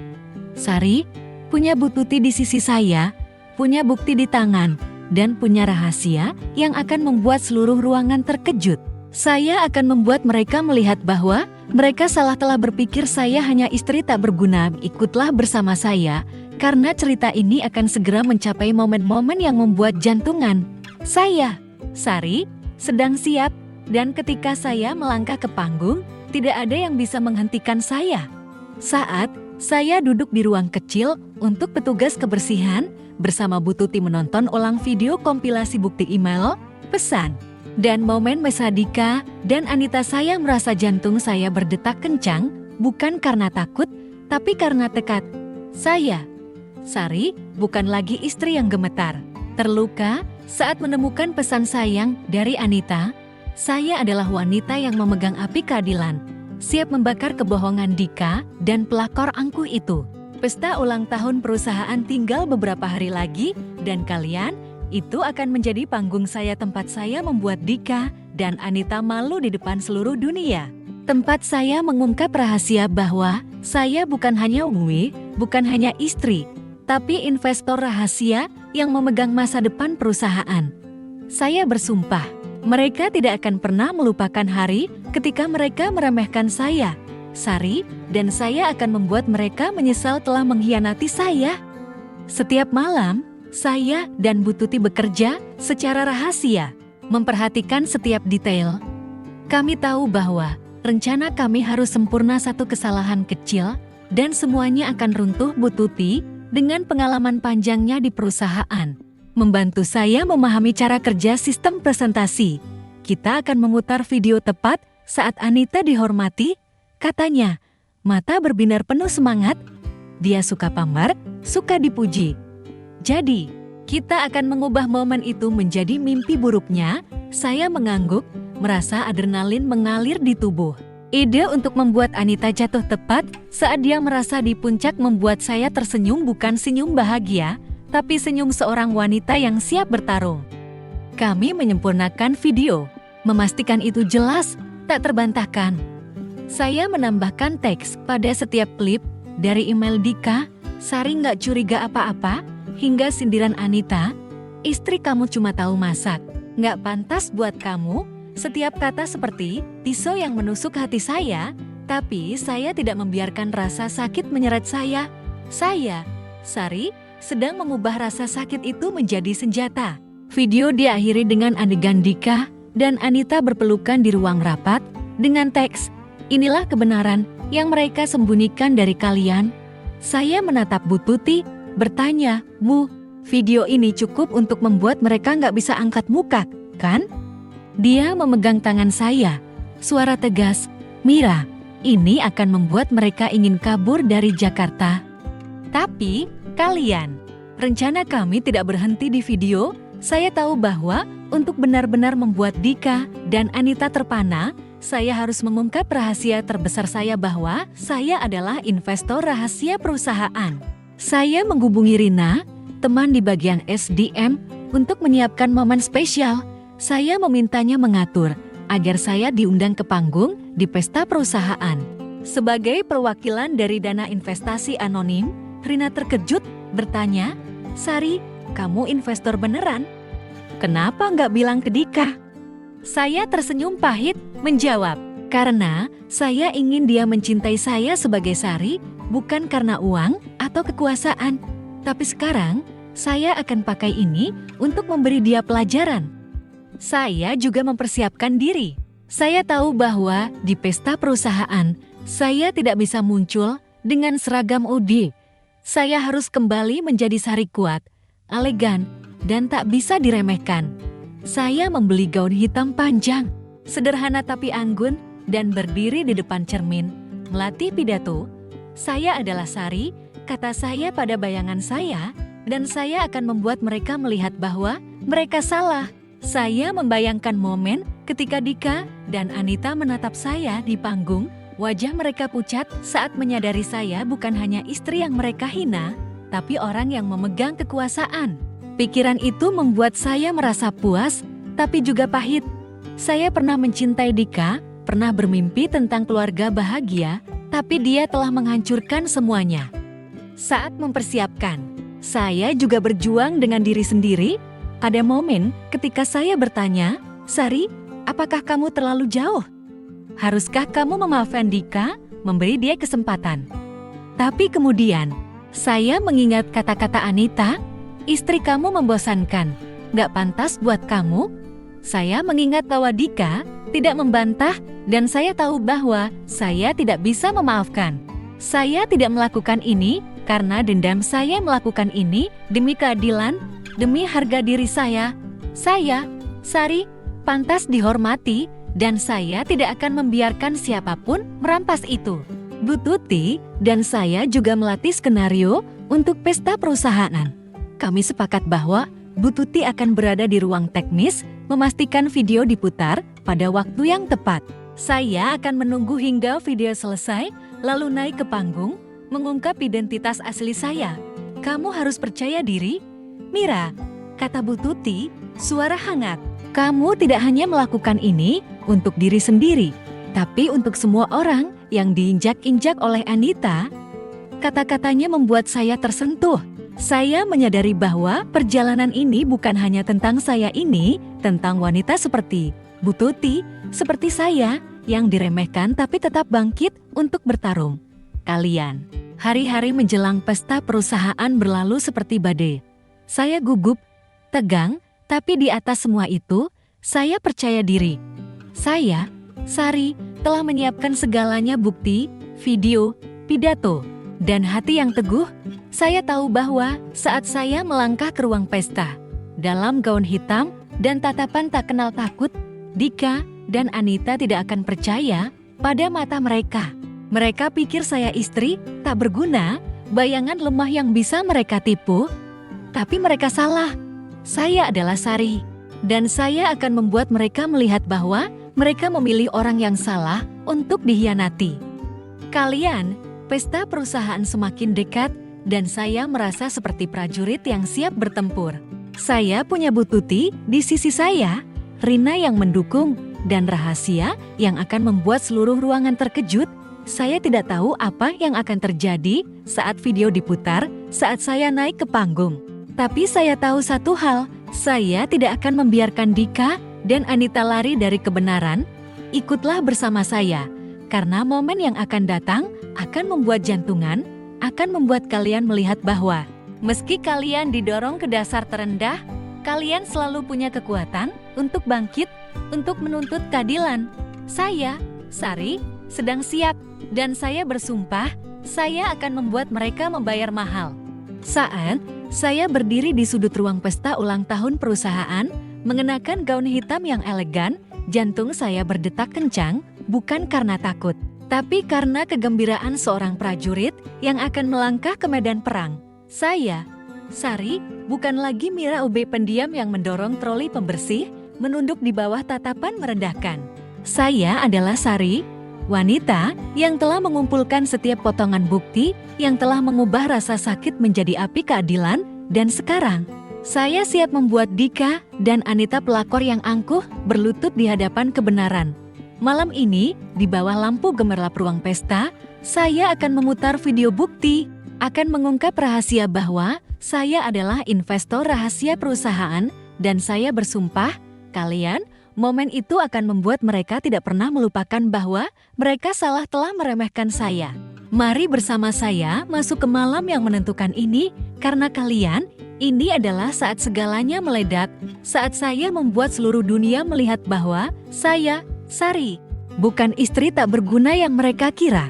Sari, punya Bu Tuti di sisi saya, punya bukti di tangan, dan punya rahasia yang akan membuat seluruh ruangan terkejut. Saya akan membuat mereka melihat bahwa mereka salah telah berpikir saya hanya istri tak berguna. Ikutlah bersama saya, karena cerita ini akan segera mencapai momen-momen yang membuat jantungan. Saya, Sari, sedang siap, dan ketika saya melangkah ke panggung, tidak ada yang bisa menghentikan saya. Saat saya duduk di ruang kecil untuk petugas kebersihan, bersama Bu Tuti menonton ulang video kompilasi bukti email, pesan, dan momen mesra Dika dan Anita, saya merasa jantung saya berdetak kencang, bukan karena takut, tapi karena tekad. Saya, Sari, bukan lagi istri yang gemetar, terluka saat menemukan pesan sayang dari Anita. Saya adalah wanita yang memegang api keadilan, siap membakar kebohongan Dika dan pelakor angkuh itu. Pesta ulang tahun perusahaan tinggal beberapa hari lagi, dan kalian, itu akan menjadi panggung saya, tempat saya membuat Dika dan Anita malu di depan seluruh dunia. Tempat saya mengungkap rahasia bahwa saya bukan hanya Ummi, bukan hanya istri, tapi investor rahasia yang memegang masa depan perusahaan. Saya bersumpah, mereka tidak akan pernah melupakan hari ketika mereka meremehkan saya, Sari, dan saya akan membuat mereka menyesal telah mengkhianati saya. Setiap malam, saya dan Bu Tuti bekerja secara rahasia, memperhatikan setiap detail. Kami tahu bahwa rencana kami harus sempurna, satu kesalahan kecil, dan semuanya akan runtuh. Bu Tuti, dengan pengalaman panjangnya di perusahaan, membantu saya memahami cara kerja sistem presentasi. Kita akan memutar video tepat saat Anita dihormati. Katanya, mata berbinar penuh semangat. Dia suka pamer, suka dipuji. Jadi, kita akan mengubah momen itu menjadi mimpi buruknya. Saya mengangguk, merasa adrenalin mengalir di tubuh. Ide untuk membuat Anita jatuh tepat saat dia merasa di puncak membuat saya tersenyum, bukan senyum bahagia, tapi senyum seorang wanita yang siap bertarung. Kami menyempurnakan video, memastikan itu jelas, tak terbantahkan. Saya menambahkan teks pada setiap klip, dari email Dika, Sari nggak curiga apa-apa, hingga sindiran Anita, istri kamu cuma tahu masak, nggak pantas buat kamu. Setiap kata seperti pisau yang menusuk hati saya, tapi saya tidak membiarkan rasa sakit menyeret saya. Saya, Sari, sedang mengubah rasa sakit itu menjadi senjata. Video diakhiri dengan adegan Dika dan Anita berpelukan di ruang rapat, dengan teks, "Inilah kebenaran yang mereka sembunyikan dari kalian." Saya menatap Bu Tuti, bertanya, "Bu, video ini cukup untuk membuat mereka nggak bisa angkat muka, kan?" Dia memegang tangan saya, suara tegas, "Mira, ini akan membuat mereka ingin kabur dari Jakarta." Tapi, kalian, rencana kami tidak berhenti di video. Saya tahu bahwa untuk benar-benar membuat Dika dan Anita terpana, saya harus mengungkap rahasia terbesar saya, bahwa saya adalah investor rahasia perusahaan. Saya menghubungi Rina, teman di bagian SDM, untuk menyiapkan momen spesial. Saya memintanya mengatur agar saya diundang ke panggung di pesta perusahaan. Sebagai perwakilan dari dana investasi anonim, Rina terkejut, bertanya, "Sari, kamu investor beneran? Kenapa nggak bilang ke Dika?" Saya tersenyum pahit, menjawab, "Karena saya ingin dia mencintai saya sebagai Sari, bukan karena uang atau kekuasaan. Tapi sekarang, saya akan pakai ini untuk memberi dia pelajaran." Saya juga mempersiapkan diri. Saya tahu bahwa di pesta perusahaan, saya tidak bisa muncul dengan seragam OD. Saya harus kembali menjadi Sari kuat, elegan, dan tak bisa diremehkan. Saya membeli gaun hitam panjang, sederhana tapi anggun, dan berdiri di depan cermin, melatih pidato. Saya adalah Sari, kata saya pada bayangan saya, dan saya akan membuat mereka melihat bahwa mereka salah. Saya membayangkan momen ketika Dika dan Anita menatap saya di panggung. Wajah mereka pucat saat menyadari saya bukan hanya istri yang mereka hina, tapi orang yang memegang kekuasaan. Pikiran itu membuat saya merasa puas, tapi juga pahit. Saya pernah mencintai Dika, pernah bermimpi tentang keluarga bahagia, tapi dia telah menghancurkan semuanya. Saat mempersiapkan, saya juga berjuang dengan diri sendiri. Ada momen ketika saya bertanya, "Sari, apakah kamu terlalu jauh? Haruskah kamu memaafkan Dika, memberi dia kesempatan?" Tapi kemudian, saya mengingat kata-kata Anita, "Istri kamu membosankan, gak pantas buat kamu." Saya mengingat bahwa Dika tidak membantah dan saya tahu bahwa saya tidak bisa memaafkan. Saya tidak melakukan ini karena dendam, saya melakukan ini demi keadilan, demi harga diri saya. Saya, Sari, pantas dihormati dan saya tidak akan membiarkan siapapun merampas itu. Bu Tuti dan saya juga melatih skenario untuk pesta perusahaan. Kami sepakat bahwa Bu Tuti akan berada di ruang teknis, memastikan video diputar pada waktu yang tepat. Saya akan menunggu hingga video selesai, lalu naik ke panggung, mengungkap identitas asli saya. "Kamu harus percaya diri, Mira," kata Bu Tuti, suara hangat. "Kamu tidak hanya melakukan ini untuk diri sendiri, tapi untuk semua orang yang diinjak-injak oleh Anita." Kata-katanya membuat saya tersentuh. Saya menyadari bahwa perjalanan ini bukan hanya tentang saya ini, tentang wanita seperti Bu Tuti, seperti saya, yang diremehkan tapi tetap bangkit untuk bertarung. Kalian. Hari-hari menjelang pesta perusahaan berlalu seperti badai. Saya gugup, tegang, tapi di atas semua itu, saya percaya diri. Saya, Sari, telah menyiapkan segalanya, bukti, video, pidato, dan hati yang teguh. Saya tahu bahwa saat saya melangkah ke ruang pesta, dalam gaun hitam dan tatapan tak kenal takut, Dika dan Anita tidak akan percaya pada mata mereka. Mereka pikir saya istri tak berguna, bayangan lemah yang bisa mereka tipu. Tapi mereka salah. Saya adalah Sari, dan saya akan membuat mereka melihat bahwa mereka memilih orang yang salah untuk dikhianati. Kalian, pesta perusahaan semakin dekat, dan saya merasa seperti prajurit yang siap bertempur. Saya punya Bu Tuti di sisi saya, Rina yang mendukung, dan rahasia yang akan membuat seluruh ruangan terkejut. Saya tidak tahu apa yang akan terjadi saat video diputar, saat saya naik ke panggung. Tapi saya tahu satu hal, saya tidak akan membiarkan Dika dan Anita lari dari kebenaran. Ikutlah bersama saya, karena momen yang akan datang akan membuat jantungan, akan membuat kalian melihat bahwa meski kalian didorong ke dasar terendah, kalian selalu punya kekuatan untuk bangkit, untuk menuntut keadilan. Saya, Sari, sedang siap, dan saya bersumpah, saya akan membuat mereka membayar mahal. Saat saya berdiri di sudut ruang pesta ulang tahun perusahaan, mengenakan gaun hitam yang elegan, jantung saya berdetak kencang, bukan karena takut, tapi karena kegembiraan seorang prajurit yang akan melangkah ke medan perang. Saya, Sari, bukan lagi Mira UB pendiam yang mendorong troli pembersih, menunduk di bawah tatapan merendahkan. Saya adalah Sari, wanita yang telah mengumpulkan setiap potongan bukti, yang telah mengubah rasa sakit menjadi api keadilan, dan sekarang saya siap membuat Dika dan Anita pelakor yang angkuh berlutut di hadapan kebenaran. Malam ini, di bawah lampu gemerlap ruang pesta, saya akan memutar video bukti, akan mengungkap rahasia bahwa saya adalah investor rahasia perusahaan, dan saya bersumpah, kalian, momen itu akan membuat mereka tidak pernah melupakan bahwa mereka salah telah meremehkan saya. Mari bersama saya masuk ke malam yang menentukan ini, karena kalian, ini adalah saat segalanya meledak, saat saya membuat seluruh dunia melihat bahwa saya, Sari, bukan istri tak berguna yang mereka kira.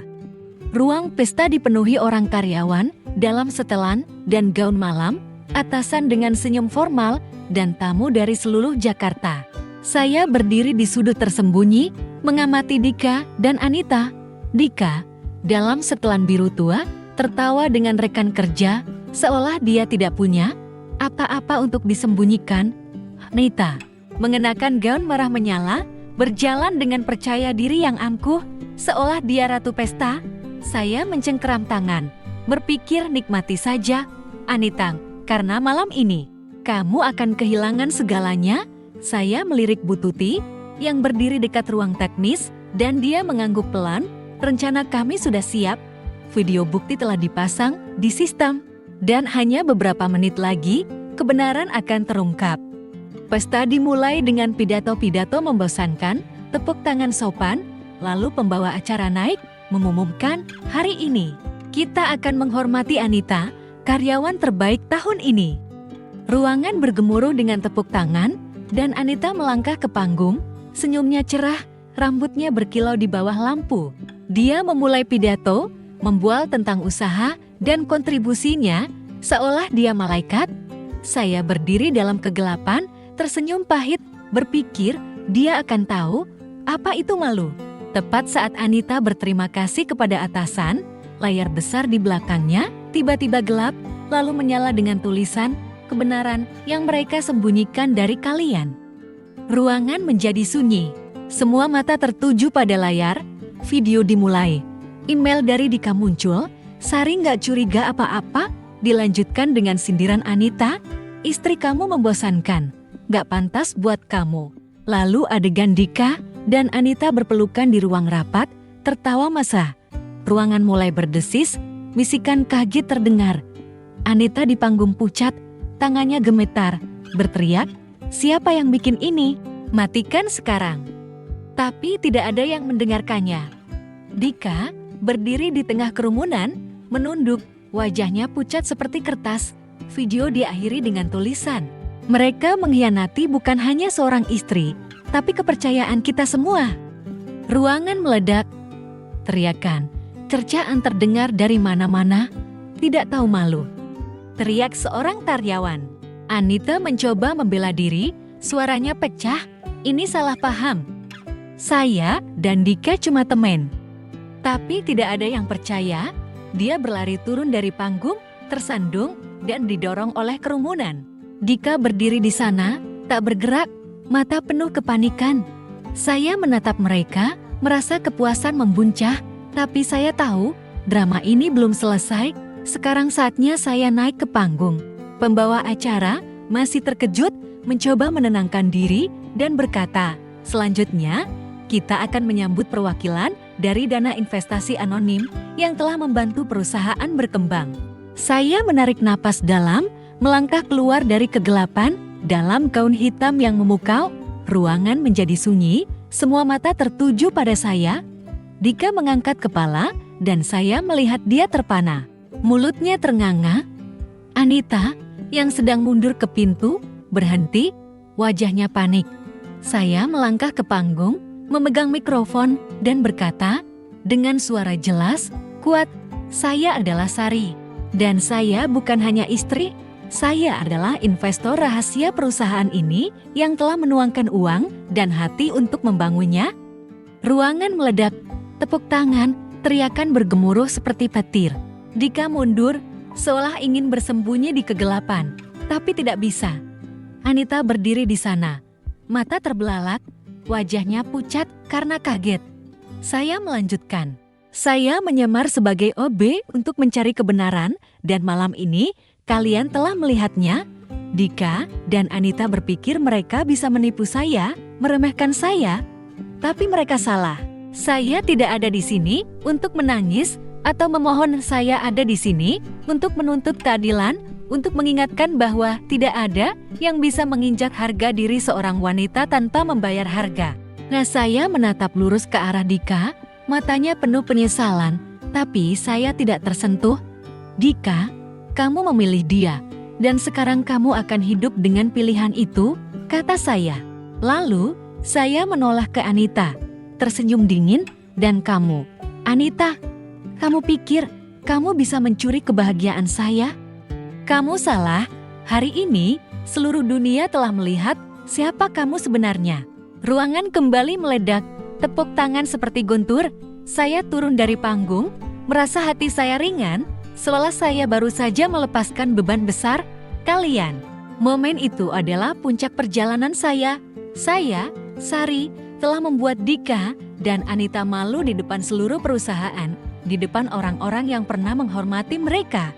Ruang pesta dipenuhi orang karyawan, dalam setelan dan gaun malam, atasan dengan senyum formal, dan tamu dari seluruh Jakarta. Saya berdiri di sudut tersembunyi, mengamati Dika dan Anita. Dika, dalam setelan biru tua, tertawa dengan rekan kerja, seolah dia tidak punya apa-apa untuk disembunyikan. Anita, mengenakan gaun merah menyala, berjalan dengan percaya diri yang angkuh, seolah dia ratu pesta. Saya mencengkeram tangan, berpikir nikmati saja, Anita, karena malam ini kamu akan kehilangan segalanya. Saya melirik Bu Tuti yang berdiri dekat ruang teknis dan dia mengangguk pelan. Rencana kami sudah siap. Video bukti telah dipasang di sistem dan hanya beberapa menit lagi kebenaran akan terungkap. Pesta dimulai dengan pidato-pidato membosankan, tepuk tangan sopan, lalu pembawa acara naik mengumumkan, hari ini kita akan menghormati Anita, karyawan terbaik tahun ini. Ruangan bergemuruh dengan tepuk tangan, dan Anita melangkah ke panggung, senyumnya cerah, rambutnya berkilau di bawah lampu. Dia memulai pidato, membual tentang usaha dan kontribusinya, seolah dia malaikat. Saya berdiri dalam kegelapan, tersenyum pahit, berpikir dia akan tahu apa itu malu. Tepat saat Anita berterima kasih kepada atasan, layar besar di belakangnya tiba-tiba gelap, lalu menyala dengan tulisan, kebenaran yang mereka sembunyikan dari kalian. Ruangan menjadi sunyi. Semua mata tertuju pada layar. Video dimulai. Email dari Dika muncul. Sari nggak curiga apa-apa. Dilanjutkan dengan sindiran Anita. Istri kamu membosankan. Nggak pantas buat kamu. Lalu adegan Dika dan Anita berpelukan di ruang rapat, tertawa mesra. Ruangan mulai berdesis, bisikan kaget terdengar. Anita di panggung pucat, tangannya gemetar, berteriak, siapa yang bikin ini? Matikan sekarang. Tapi tidak ada yang mendengarkannya. Dika berdiri di tengah kerumunan, menunduk, wajahnya pucat seperti kertas. Video diakhiri dengan tulisan, mereka mengkhianati bukan hanya seorang istri, tapi kepercayaan kita semua. Ruangan meledak. Teriakan, cercaan terdengar dari mana-mana. Tidak tahu malu. Teriak seorang karyawan. Anita mencoba membela diri, suaranya pecah. Ini salah paham. Saya dan Dika cuma temen. Tapi tidak ada yang percaya. Dia berlari turun dari panggung, tersandung, dan didorong oleh kerumunan. Dika berdiri di sana, tak bergerak. Mata penuh kepanikan. Saya menatap mereka, merasa kepuasan membuncah, tapi saya tahu drama ini belum selesai. Sekarang saatnya saya naik ke panggung. Pembawa acara masih terkejut, mencoba menenangkan diri dan berkata, selanjutnya kita akan menyambut perwakilan dari dana investasi anonim yang telah membantu perusahaan berkembang. Saya menarik napas dalam, melangkah keluar dari kegelapan. Dalam gaun hitam yang memukau, ruangan menjadi sunyi, semua mata tertuju pada saya. Dika mengangkat kepala, dan saya melihat dia terpana. Mulutnya ternganga. Anita, yang sedang mundur ke pintu, berhenti, wajahnya panik. Saya melangkah ke panggung, memegang mikrofon, dan berkata, dengan suara jelas, kuat, saya adalah Sari. Dan saya bukan hanya istri, saya adalah investor rahasia perusahaan ini yang telah menuangkan uang dan hati untuk membangunnya. Ruangan meledak, tepuk tangan, teriakan bergemuruh seperti petir. Dika mundur, seolah ingin bersembunyi di kegelapan, tapi tidak bisa. Anita berdiri di sana, mata terbelalak, wajahnya pucat karena kaget. Saya melanjutkan. Saya menyamar sebagai OB untuk mencari kebenaran, dan malam ini kalian telah melihatnya. Dika dan Anita berpikir mereka bisa menipu saya, meremehkan saya. Tapi mereka salah. Saya tidak ada di sini untuk menangis atau memohon, saya ada di sini untuk menuntut keadilan, untuk mengingatkan bahwa tidak ada yang bisa menginjak harga diri seorang wanita tanpa membayar harga. Nah, saya menatap lurus ke arah Dika, matanya penuh penyesalan, tapi saya tidak tersentuh. Dika, kamu memilih dia, dan sekarang kamu akan hidup dengan pilihan itu, kata saya. Lalu, saya menoleh ke Anita, tersenyum dingin, dan kamu, Anita, kamu pikir kamu bisa mencuri kebahagiaan saya? Kamu salah, Hari ini, seluruh dunia telah melihat siapa kamu sebenarnya. Ruangan kembali meledak, tepuk tangan seperti guntur. Saya turun dari panggung, merasa hati saya ringan, seolah saya baru saja melepaskan beban besar. Kalian, momen itu adalah puncak perjalanan saya. Saya, Sari, telah membuat Dika dan Anita malu di depan seluruh perusahaan, di depan orang-orang yang pernah menghormati mereka.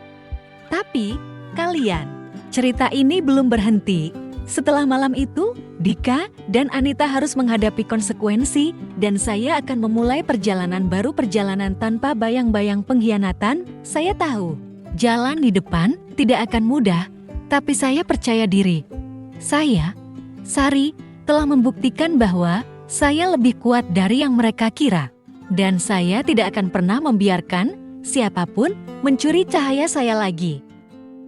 Tapi, kalian, cerita ini belum berhenti. Setelah malam itu, Dika dan Anita harus menghadapi konsekuensi dan saya akan memulai perjalanan baru, perjalanan tanpa bayang-bayang pengkhianatan. Saya tahu, jalan di depan tidak akan mudah, tapi saya percaya diri. Saya, Sari, telah membuktikan bahwa saya lebih kuat dari yang mereka kira. Dan saya tidak akan pernah membiarkan siapapun mencuri cahaya saya lagi.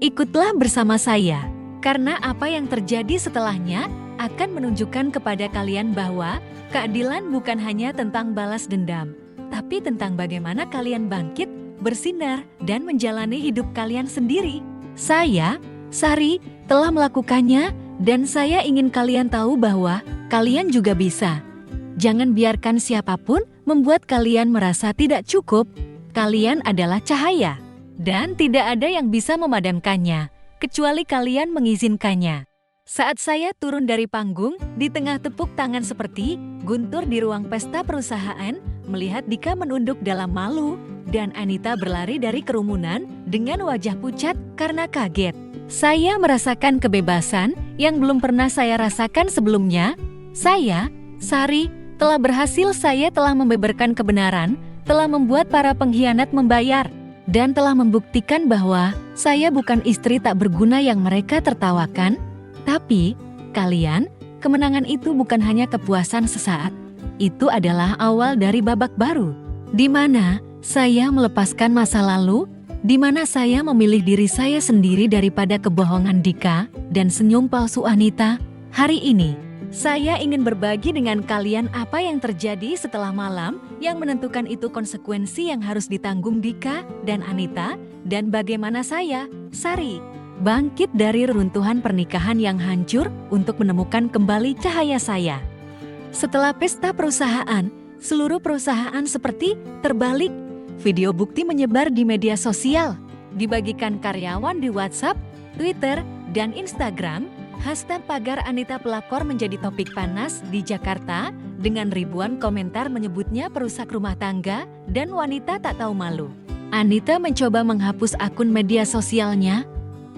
Ikutlah bersama saya, karena apa yang terjadi setelahnya akan menunjukkan kepada kalian bahwa keadilan bukan hanya tentang balas dendam, tapi tentang bagaimana kalian bangkit, bersinar, dan menjalani hidup kalian sendiri. Saya, Sari, telah melakukannya, dan saya ingin kalian tahu bahwa kalian juga bisa. Jangan biarkan siapapun membuat kalian merasa tidak cukup. Kalian adalah cahaya, dan tidak ada yang bisa memadamkannya, kecuali kalian mengizinkannya. Saat saya turun dari panggung, di tengah tepuk tangan seperti guntur di ruang pesta perusahaan, melihat Dika menunduk dalam malu, dan Anita berlari dari kerumunan dengan wajah pucat karena kaget. Saya merasakan kebebasan yang belum pernah saya rasakan sebelumnya. Saya, Sari, telah berhasil. Saya telah membeberkan kebenaran, telah membuat para pengkhianat membayar, dan telah membuktikan bahwa saya bukan istri tak berguna yang mereka tertawakan. Tapi, kalian, kemenangan itu bukan hanya kepuasan sesaat. Itu adalah awal dari babak baru, di mana saya melepaskan masa lalu, di mana saya memilih diri saya sendiri daripada kebohongan Dika dan senyum palsu Anita. Hari ini, saya ingin berbagi dengan kalian apa yang terjadi setelah malam yang menentukan itu, konsekuensi yang harus ditanggung Dika dan Anita, dan bagaimana saya, Sari, bangkit dari reruntuhan pernikahan yang hancur untuk menemukan kembali cahaya saya. Setelah pesta perusahaan, seluruh perusahaan seperti terbalik. Video bukti menyebar di media sosial, dibagikan karyawan di WhatsApp, Twitter, dan Instagram. Hashtag pagar Anita pelakor menjadi topik panas di Jakarta, dengan ribuan komentar menyebutnya perusak rumah tangga dan wanita tak tahu malu. Anita mencoba menghapus akun media sosialnya,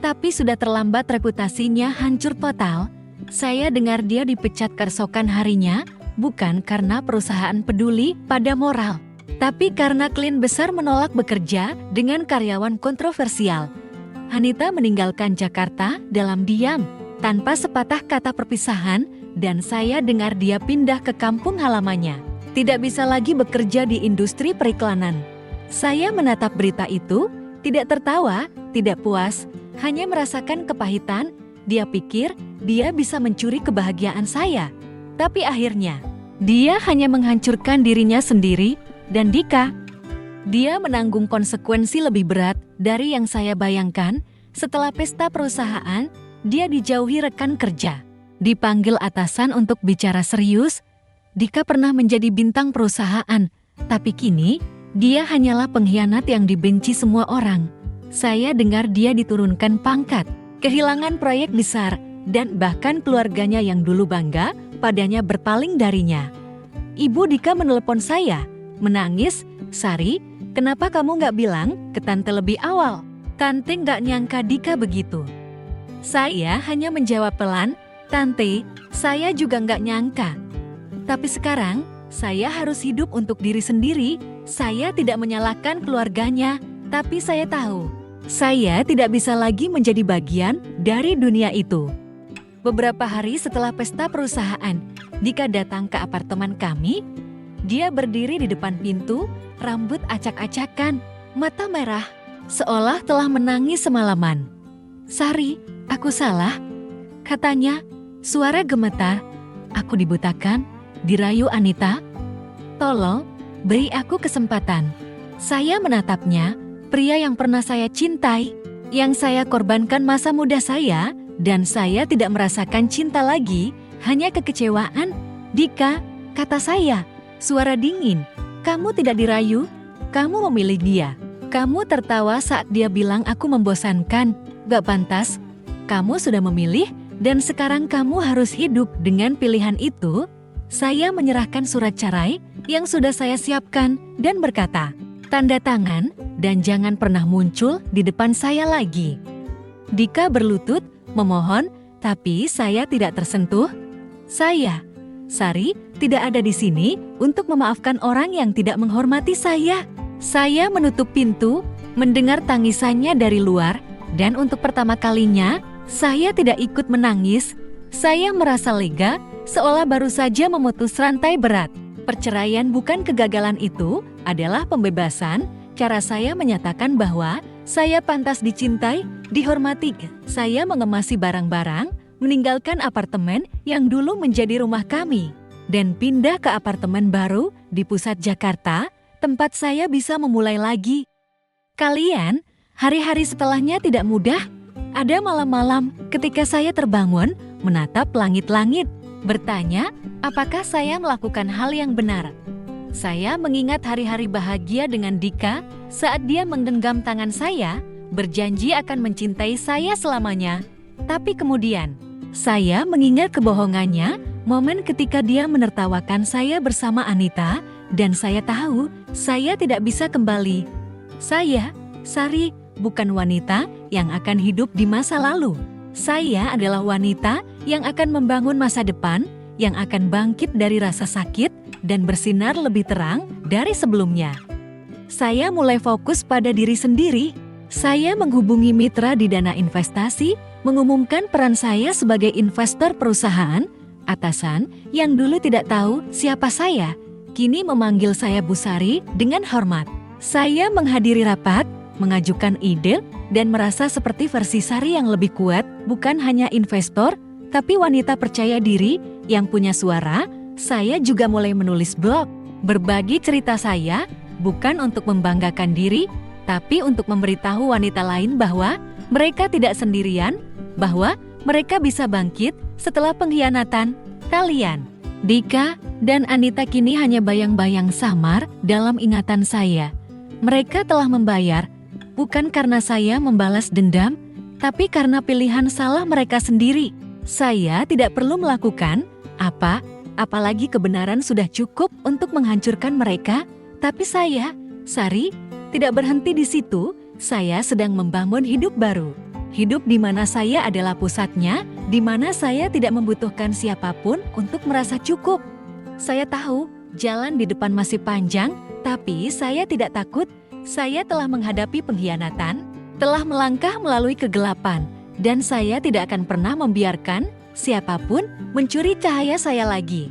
tapi sudah terlambat, reputasinya hancur total. Saya dengar dia dipecat keesokan harinya, bukan karena perusahaan peduli pada moral, tapi karena klien besar menolak bekerja dengan karyawan kontroversial. Anita meninggalkan Jakarta dalam diam, tanpa sepatah kata perpisahan, dan saya dengar dia pindah ke kampung halamannya. Tidak bisa lagi bekerja di industri periklanan. Saya menatap berita itu, tidak tertawa, tidak puas, hanya merasakan kepahitan. Dia pikir dia bisa mencuri kebahagiaan saya. Tapi akhirnya, dia hanya menghancurkan dirinya sendiri dan Dika. Dia menanggung konsekuensi lebih berat dari yang saya bayangkan. Setelah pesta perusahaan, dia dijauhi rekan kerja, dipanggil atasan untuk bicara serius. Dika pernah menjadi bintang perusahaan, tapi kini dia hanyalah pengkhianat yang dibenci semua orang. Saya dengar dia diturunkan pangkat, kehilangan proyek besar, dan bahkan keluarganya yang dulu bangga padanya berpaling darinya. Ibu Dika menelepon saya, menangis, "Sari, kenapa kamu nggak bilang ke tante lebih awal?" Tante nggak nyangka Dika begitu. Saya hanya menjawab pelan, "Tante, saya juga nggak nyangka. Tapi sekarang, saya harus hidup untuk diri sendiri. Saya tidak menyalahkan keluarganya, tapi saya tahu, saya tidak bisa lagi menjadi bagian dari dunia itu." Beberapa hari setelah pesta perusahaan, Dika datang ke apartemen kami. Dia berdiri di depan pintu, rambut acak-acakan, mata merah, seolah telah menangis semalaman. "Sari, aku salah," katanya, suara gemetar. "Aku dibutakan, dirayu Anita. Tolong, beri aku kesempatan." Saya menatapnya, pria yang pernah saya cintai. yang saya korbankan masa muda saya, dan saya tidak merasakan cinta lagi, hanya kekecewaan. Dika, kata saya, suara dingin, kamu tidak dirayu, kamu memilih dia. Kamu tertawa saat dia bilang aku membosankan, gak pantas. Kamu sudah memilih, dan sekarang kamu harus hidup dengan pilihan itu. Saya menyerahkan surat cerai yang sudah saya siapkan dan berkata, tanda tangan, dan jangan pernah muncul di depan saya lagi. Dika berlutut, memohon, tapi saya tidak tersentuh. Saya, Sari, tidak ada di sini untuk memaafkan orang yang tidak menghormati saya. Saya menutup pintu, mendengar tangisannya dari luar, dan untuk pertama kalinya, saya tidak ikut menangis. Saya merasa lega, seolah baru saja memutus rantai berat. Perceraian bukan kegagalan, itu adalah pembebasan. Cara saya menyatakan bahwa saya pantas dicintai, dihormati. Saya mengemasi barang-barang, meninggalkan apartemen yang dulu menjadi rumah kami, dan pindah ke apartemen baru di pusat Jakarta, tempat saya bisa memulai lagi. Kalian, hari-hari setelahnya tidak mudah. Ada malam-malam ketika saya terbangun, menatap langit-langit, bertanya, apakah saya melakukan hal yang benar? Saya mengingat hari-hari bahagia dengan Dika saat dia menggenggam tangan saya, berjanji akan mencintai saya selamanya. Tapi kemudian, saya mengingat kebohongannya, momen ketika dia menertawakan saya bersama Anita, dan saya tahu saya tidak bisa kembali. Saya, Sari, bukan wanita yang akan hidup di masa lalu. Saya adalah wanita yang akan membangun masa depan, yang akan bangkit dari rasa sakit dan bersinar lebih terang dari sebelumnya. Saya mulai fokus pada diri sendiri. Saya menghubungi mitra di Dana Investasi, mengumumkan peran saya sebagai investor perusahaan. Atasan yang dulu tidak tahu siapa saya, kini memanggil saya Bu Sari dengan hormat. Saya menghadiri rapat, mengajukan ide, dan merasa seperti versi Sari yang lebih kuat, bukan hanya investor, tapi wanita percaya diri yang punya suara. Saya juga mulai menulis blog, berbagi cerita saya, bukan untuk membanggakan diri, tapi untuk memberitahu wanita lain bahwa mereka tidak sendirian, bahwa mereka bisa bangkit setelah pengkhianatan. Kalian, Dika dan Anita, kini hanya bayang-bayang samar dalam ingatan saya. Mereka telah membayar, bukan karena saya membalas dendam, tapi karena pilihan salah mereka sendiri. Saya tidak perlu melakukan apalagi kebenaran sudah cukup untuk menghancurkan mereka. Tapi saya, Sari, tidak berhenti di situ. Saya sedang membangun hidup baru. Hidup di mana saya adalah pusatnya, di mana saya tidak membutuhkan siapapun untuk merasa cukup. Saya tahu jalan di depan masih panjang, tapi saya tidak takut. Saya telah menghadapi pengkhianatan, telah melangkah melalui kegelapan, dan saya tidak akan pernah membiarkan siapapun mencuri cahaya saya lagi.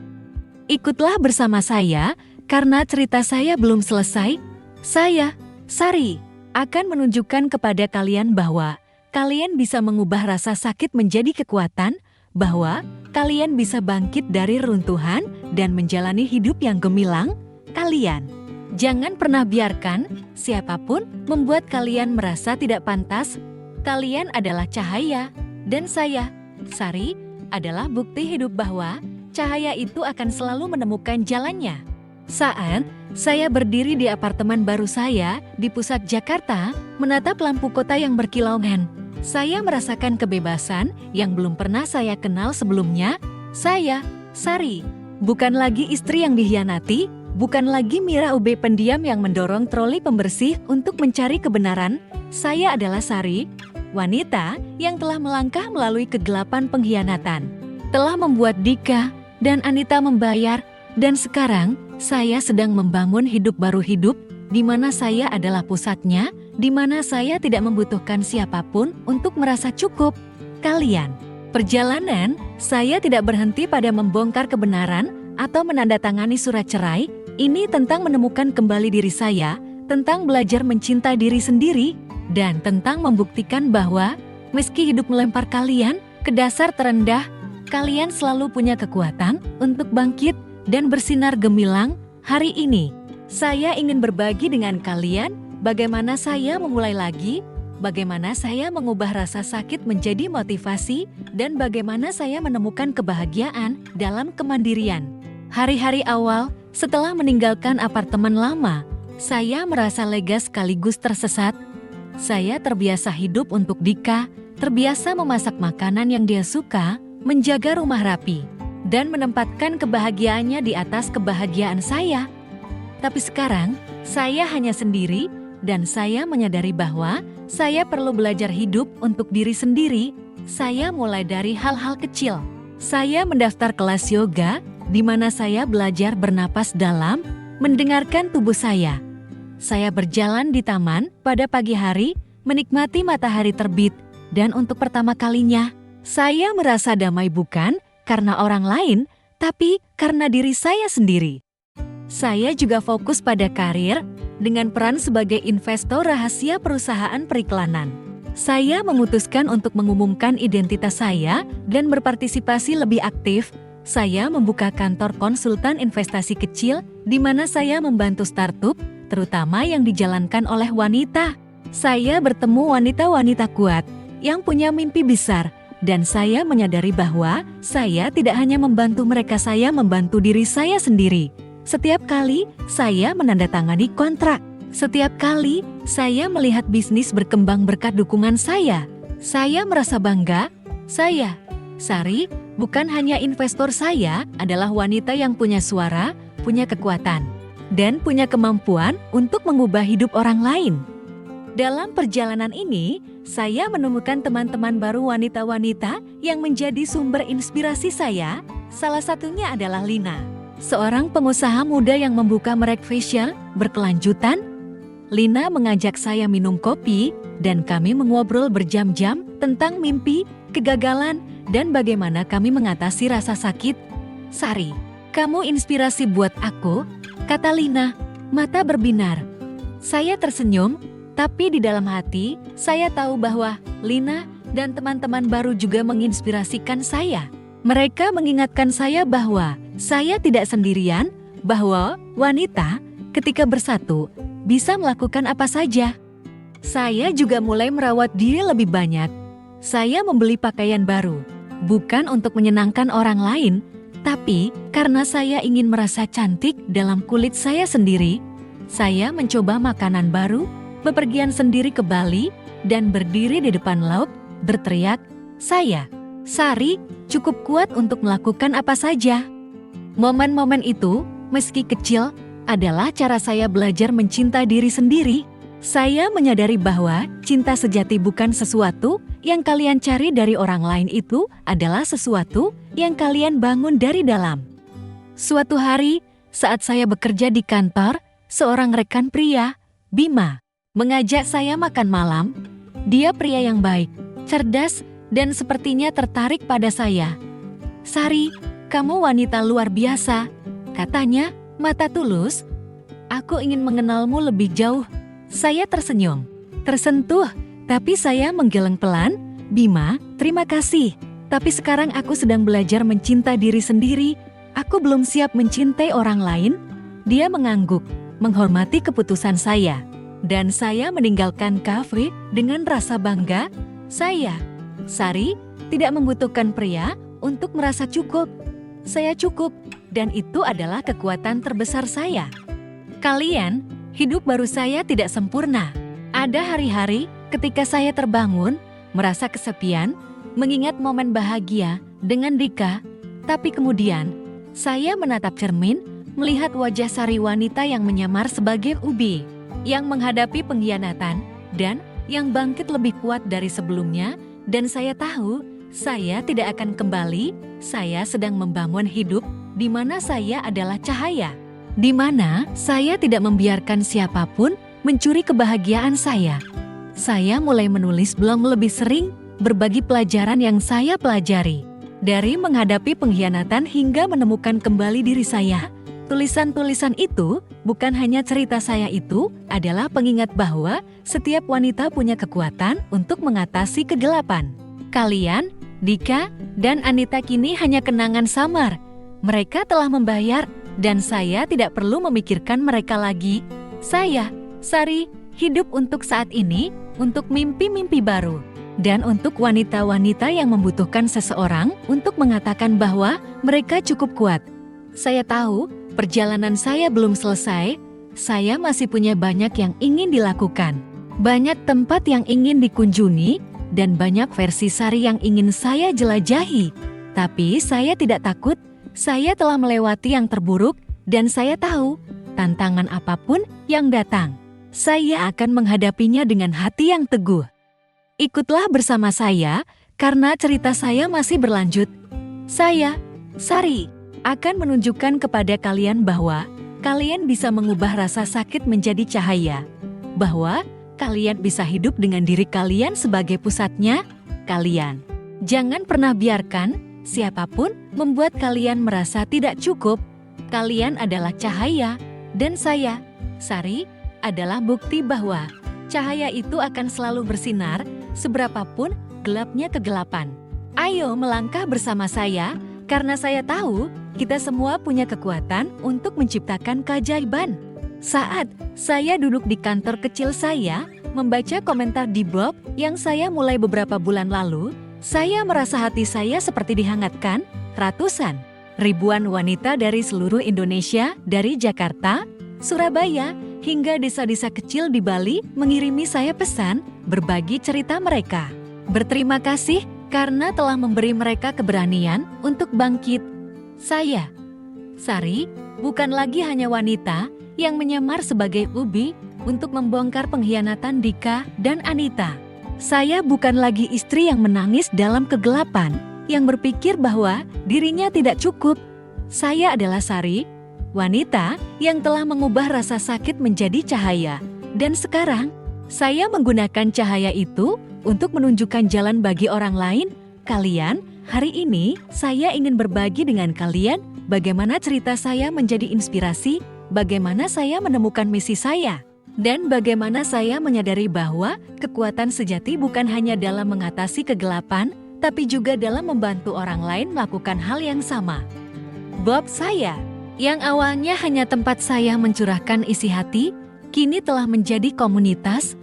Ikutlah bersama saya, karena cerita saya belum selesai. Saya, Sari, akan menunjukkan kepada kalian bahwa kalian bisa mengubah rasa sakit menjadi kekuatan, bahwa kalian bisa bangkit dari runtuhan dan menjalani hidup yang gemilang. Kalian jangan pernah biarkan siapapun membuat kalian merasa tidak pantas. Kalian adalah cahaya, dan saya, Sari, adalah bukti hidup bahwa cahaya itu akan selalu menemukan jalannya. Saat saya berdiri di apartemen baru saya di pusat Jakarta, menatap lampu kota yang berkilauan, saya merasakan kebebasan yang belum pernah saya kenal sebelumnya. Saya, Sari, bukan lagi istri yang dikhianati, bukan lagi Mira UB pendiam yang mendorong troli pembersih untuk mencari kebenaran. Saya adalah Sari, wanita yang telah melangkah melalui kegelapan pengkhianatan, telah membuat Dika dan Anita membayar, dan sekarang saya sedang membangun hidup baru, hidup di mana saya adalah pusatnya, di mana saya tidak membutuhkan siapapun untuk merasa cukup. Kalian, perjalanan saya tidak berhenti pada membongkar kebenaran atau menandatangani surat cerai. Ini tentang menemukan kembali diri saya, tentang belajar mencintai diri sendiri, dan tentang membuktikan bahwa meski hidup melempar kalian ke dasar terendah, kalian selalu punya kekuatan untuk bangkit dan bersinar gemilang. Hari ini, saya ingin berbagi dengan kalian bagaimana saya memulai lagi, bagaimana saya mengubah rasa sakit menjadi motivasi, dan bagaimana saya menemukan kebahagiaan dalam kemandirian. Hari-hari awal setelah meninggalkan apartemen lama, saya merasa lega sekaligus tersesat. Saya terbiasa hidup untuk Dika, terbiasa memasak makanan yang dia suka, menjaga rumah rapi, dan menempatkan kebahagiaannya di atas kebahagiaan saya. Tapi sekarang, saya hanya sendiri, dan saya menyadari bahwa saya perlu belajar hidup untuk diri sendiri. Saya mulai dari hal-hal kecil. Saya mendaftar kelas yoga, di mana saya belajar bernapas dalam, mendengarkan tubuh saya. Saya berjalan di taman pada pagi hari, menikmati matahari terbit, dan untuk pertama kalinya, saya merasa damai bukan karena orang lain, tapi karena diri saya sendiri. Saya juga fokus pada karir, dengan peran sebagai investor rahasia perusahaan periklanan. Saya memutuskan untuk mengumumkan identitas saya dan berpartisipasi lebih aktif. Saya membuka kantor konsultan investasi kecil, di mana saya membantu startup, terutama yang dijalankan oleh wanita. Saya bertemu wanita-wanita kuat yang punya mimpi besar, dan saya menyadari bahwa saya tidak hanya membantu mereka, saya membantu diri saya sendiri. Setiap kali saya menandatangani kontrak, setiap kali saya melihat bisnis berkembang berkat dukungan saya merasa bangga. Saya, Sari, bukan hanya investor, saya adalah wanita yang punya suara, punya kekuatan, dan punya kemampuan untuk mengubah hidup orang lain. Dalam perjalanan ini, saya menemukan teman-teman baru wanita-wanita yang menjadi sumber inspirasi saya. Salah satunya adalah Lina, seorang pengusaha muda yang membuka merek facial berkelanjutan. Lina mengajak saya minum kopi, dan kami mengobrol berjam-jam tentang mimpi, kegagalan, dan bagaimana kami mengatasi rasa sakit. "Sari, kamu inspirasi buat aku," kata Lina, mata berbinar. Saya tersenyum, tapi di dalam hati, saya tahu bahwa Lina dan teman-teman baru juga menginspirasikan saya. Mereka mengingatkan saya bahwa saya tidak sendirian, bahwa wanita ketika bersatu bisa melakukan apa saja. Saya juga mulai merawat diri lebih banyak. Saya membeli pakaian baru, bukan untuk menyenangkan orang lain, tapi karena saya ingin merasa cantik dalam kulit saya sendiri. Saya mencoba makanan baru, bepergian sendiri ke Bali, dan berdiri di depan laut, berteriak, "Saya, Sari, cukup kuat untuk melakukan apa saja." Momen-momen itu, meski kecil, adalah cara saya belajar mencintai diri sendiri. Saya menyadari bahwa cinta sejati bukan sesuatu yang kalian cari dari orang lain, itu adalah sesuatu yang kalian bangun dari dalam. Suatu hari, saat saya bekerja di kantor, seorang rekan pria, Bima, mengajak saya makan malam. Dia pria yang baik, cerdas, dan sepertinya tertarik pada saya. "Sari, kamu wanita luar biasa," katanya, mata tulus. "Aku ingin mengenalmu lebih jauh." Saya tersenyum, tersentuh, tapi saya menggeleng pelan. "Bima, terima kasih. Tapi sekarang aku sedang belajar mencintai diri sendiri. Aku belum siap mencintai orang lain." Dia mengangguk, menghormati keputusan saya. Dan saya meninggalkan kafe dengan rasa bangga. Saya, Sari, tidak membutuhkan pria untuk merasa cukup. Saya cukup, dan itu adalah kekuatan terbesar saya. Kalian, hidup baru saya tidak sempurna. Ada hari-hari ketika saya terbangun, merasa kesepian, mengingat momen bahagia dengan Dika. Tapi kemudian, saya menatap cermin, melihat wajah Sari, wanita yang menyamar sebagai ubi, yang menghadapi pengkhianatan, dan yang bangkit lebih kuat dari sebelumnya. Dan saya tahu, saya tidak akan kembali. Saya sedang membangun hidup di mana saya adalah cahaya, di mana saya tidak membiarkan siapapun mencuri kebahagiaan saya. Saya mulai menulis blog lebih sering, berbagi pelajaran yang saya pelajari. Dari menghadapi pengkhianatan hingga menemukan kembali diri saya, tulisan-tulisan itu bukan hanya cerita saya, itu adalah pengingat bahwa setiap wanita punya kekuatan untuk mengatasi kegelapan. Kalian, Dika, dan Anita kini hanya kenangan samar. Mereka telah membayar, dan saya tidak perlu memikirkan mereka lagi. Saya, Sari, Hidup untuk saat ini, untuk mimpi-mimpi baru, dan untuk wanita-wanita yang membutuhkan seseorang untuk mengatakan bahwa mereka cukup kuat. Saya tahu, perjalanan saya belum selesai, saya masih punya banyak yang ingin dilakukan. Banyak tempat yang ingin dikunjungi, dan banyak versi Sari yang ingin saya jelajahi. Tapi saya tidak takut, saya telah melewati yang terburuk, dan saya tahu, tantangan apapun yang datang, saya akan menghadapinya dengan hati yang teguh. Ikutlah bersama saya, karena cerita saya masih berlanjut. Saya, Sari, akan menunjukkan kepada kalian bahwa kalian bisa mengubah rasa sakit menjadi cahaya. Bahwa kalian bisa hidup dengan diri kalian sebagai pusatnya, kalian. Jangan pernah biarkan siapapun membuat kalian merasa tidak cukup. Kalian adalah cahaya, dan saya, Sari, adalah bukti bahwa cahaya itu akan selalu bersinar, seberapapun gelapnya kegelapan. Ayo melangkah bersama saya, karena saya tahu kita semua punya kekuatan untuk menciptakan keajaiban. Saat saya duduk di kantor kecil saya, membaca komentar di blog yang saya mulai beberapa bulan lalu, saya merasa hati saya seperti dihangatkan. Ratusan, ribuan wanita dari seluruh Indonesia, dari Jakarta, Surabaya, hingga desa-desa kecil di Bali mengirimi saya pesan, berbagi cerita mereka. Berterima kasih karena telah memberi mereka keberanian untuk bangkit. Saya, Sari, bukan lagi hanya wanita yang menyamar sebagai Ubi untuk membongkar pengkhianatan Dika dan Anita. Saya bukan lagi istri yang menangis dalam kegelapan, yang berpikir bahwa dirinya tidak cukup. Saya adalah Sari, wanita yang telah mengubah rasa sakit menjadi cahaya. Dan sekarang, saya menggunakan cahaya itu untuk menunjukkan jalan bagi orang lain. Kalian, hari ini saya ingin berbagi dengan kalian bagaimana cerita saya menjadi inspirasi, bagaimana saya menemukan misi saya, dan bagaimana saya menyadari bahwa kekuatan sejati bukan hanya dalam mengatasi kegelapan, tapi juga dalam membantu orang lain melakukan hal yang sama. Blog saya, yang awalnya hanya tempat saya mencurahkan isi hati, kini telah menjadi komunitas.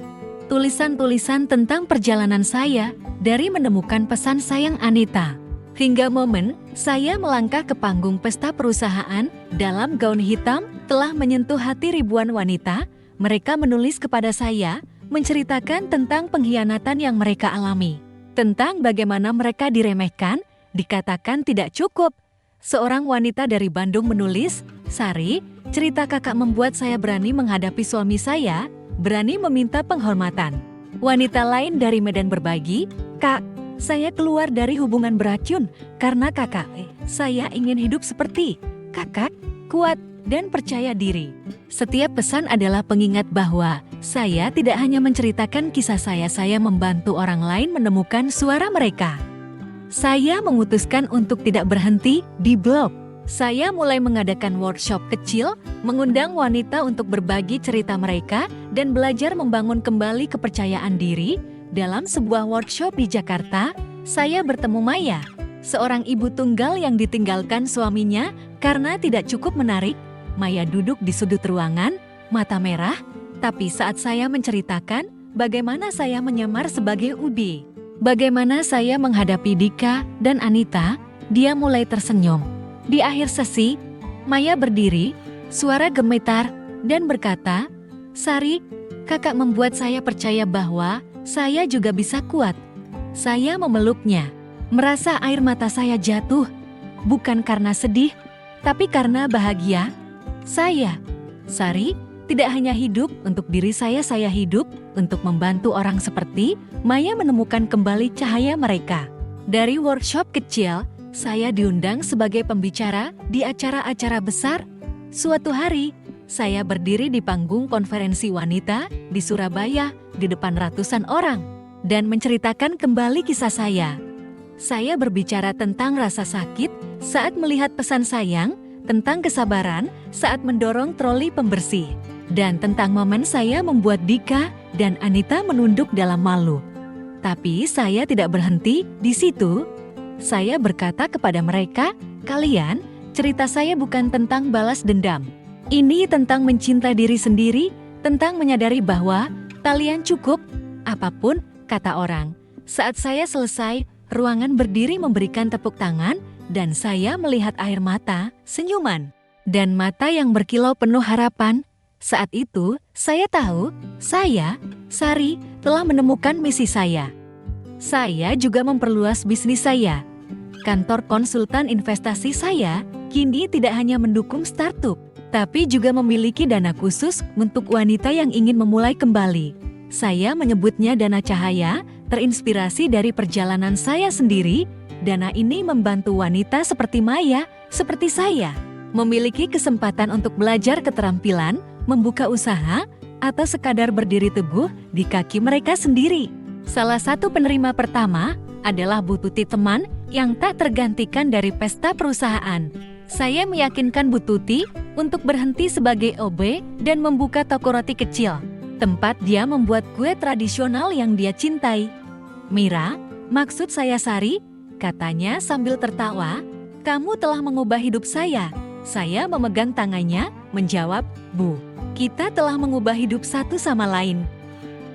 Tulisan-tulisan tentang perjalanan saya dari menemukan pesan sayang Anita, hingga momen saya melangkah ke panggung pesta perusahaan dalam gaun hitam telah menyentuh hati ribuan wanita. Mereka menulis kepada saya, menceritakan tentang pengkhianatan yang mereka alami, tentang bagaimana mereka diremehkan, dikatakan tidak cukup. Seorang wanita dari Bandung menulis, "Sari, cerita kakak membuat saya berani menghadapi suami saya, berani meminta penghormatan." Wanita lain dari Medan berbagi, "Kak, saya keluar dari hubungan beracun karena kakak. Saya ingin hidup seperti kakak, kuat dan percaya diri." Setiap pesan adalah pengingat bahwa saya tidak hanya menceritakan kisah saya membantu orang lain menemukan suara mereka. Saya memutuskan untuk tidak berhenti di blog. Saya mulai mengadakan workshop kecil, mengundang wanita untuk berbagi cerita mereka, dan belajar membangun kembali kepercayaan diri. Dalam sebuah workshop di Jakarta, saya bertemu Maya, seorang ibu tunggal yang ditinggalkan suaminya karena tidak cukup menarik. Maya duduk di sudut ruangan, mata merah, tapi saat saya menceritakan bagaimana saya menyamar sebagai Ubi, bagaimana saya menghadapi Dika dan Anita, dia mulai tersenyum. Di akhir sesi, Maya berdiri, suara gemetar, dan berkata, "Sari, kakak membuat saya percaya bahwa saya juga bisa kuat." Saya memeluknya, merasa air mata saya jatuh, bukan karena sedih, tapi karena bahagia. Saya, Sari, tidak hanya hidup untuk diri saya hidup untuk membantu orang seperti Maya menemukan kembali cahaya mereka. Dari workshop kecil, saya diundang sebagai pembicara di acara-acara besar. Suatu hari, saya berdiri di panggung konferensi wanita di Surabaya di depan ratusan orang dan menceritakan kembali kisah saya. Saya berbicara tentang rasa sakit saat melihat pesan sayang, tentang kesabaran saat mendorong troli pembersih, dan tentang momen saya membuat Dika dan Anita menunduk dalam malu. Tapi saya tidak berhenti di situ. Saya berkata kepada mereka, "Kalian, cerita saya bukan tentang balas dendam. Ini tentang mencintai diri sendiri tentang menyadari bahwa kalian cukup, apapun kata orang. Saat saya selesai, ruangan berdiri memberikan tepuk tangan, dan saya melihat air mata, senyuman, dan mata yang berkilau penuh harapan. Saat itu, saya tahu, saya, Sari, telah menemukan misi saya. Saya juga memperluas bisnis saya. Kantor konsultan investasi saya kini tidak hanya mendukung startup, tapi juga memiliki dana khusus untuk wanita yang ingin memulai kembali. Saya menyebutnya dana cahaya, terinspirasi dari perjalanan saya sendiri. Dana ini membantu wanita seperti Maya, seperti saya, memiliki kesempatan untuk belajar keterampilan, membuka usaha, atau sekadar berdiri teguh di kaki mereka sendiri. Salah satu penerima pertama adalah Bu Tuti, teman yang tak tergantikan dari pesta perusahaan. Saya meyakinkan Bu Tuti untuk berhenti sebagai OB dan membuka toko roti kecil, tempat dia membuat kue tradisional yang dia cintai. Mira, maksud saya Sari, katanya sambil tertawa, kamu telah mengubah hidup saya. Saya memegang tangannya, menjawab, Bu, kita telah mengubah hidup satu sama lain.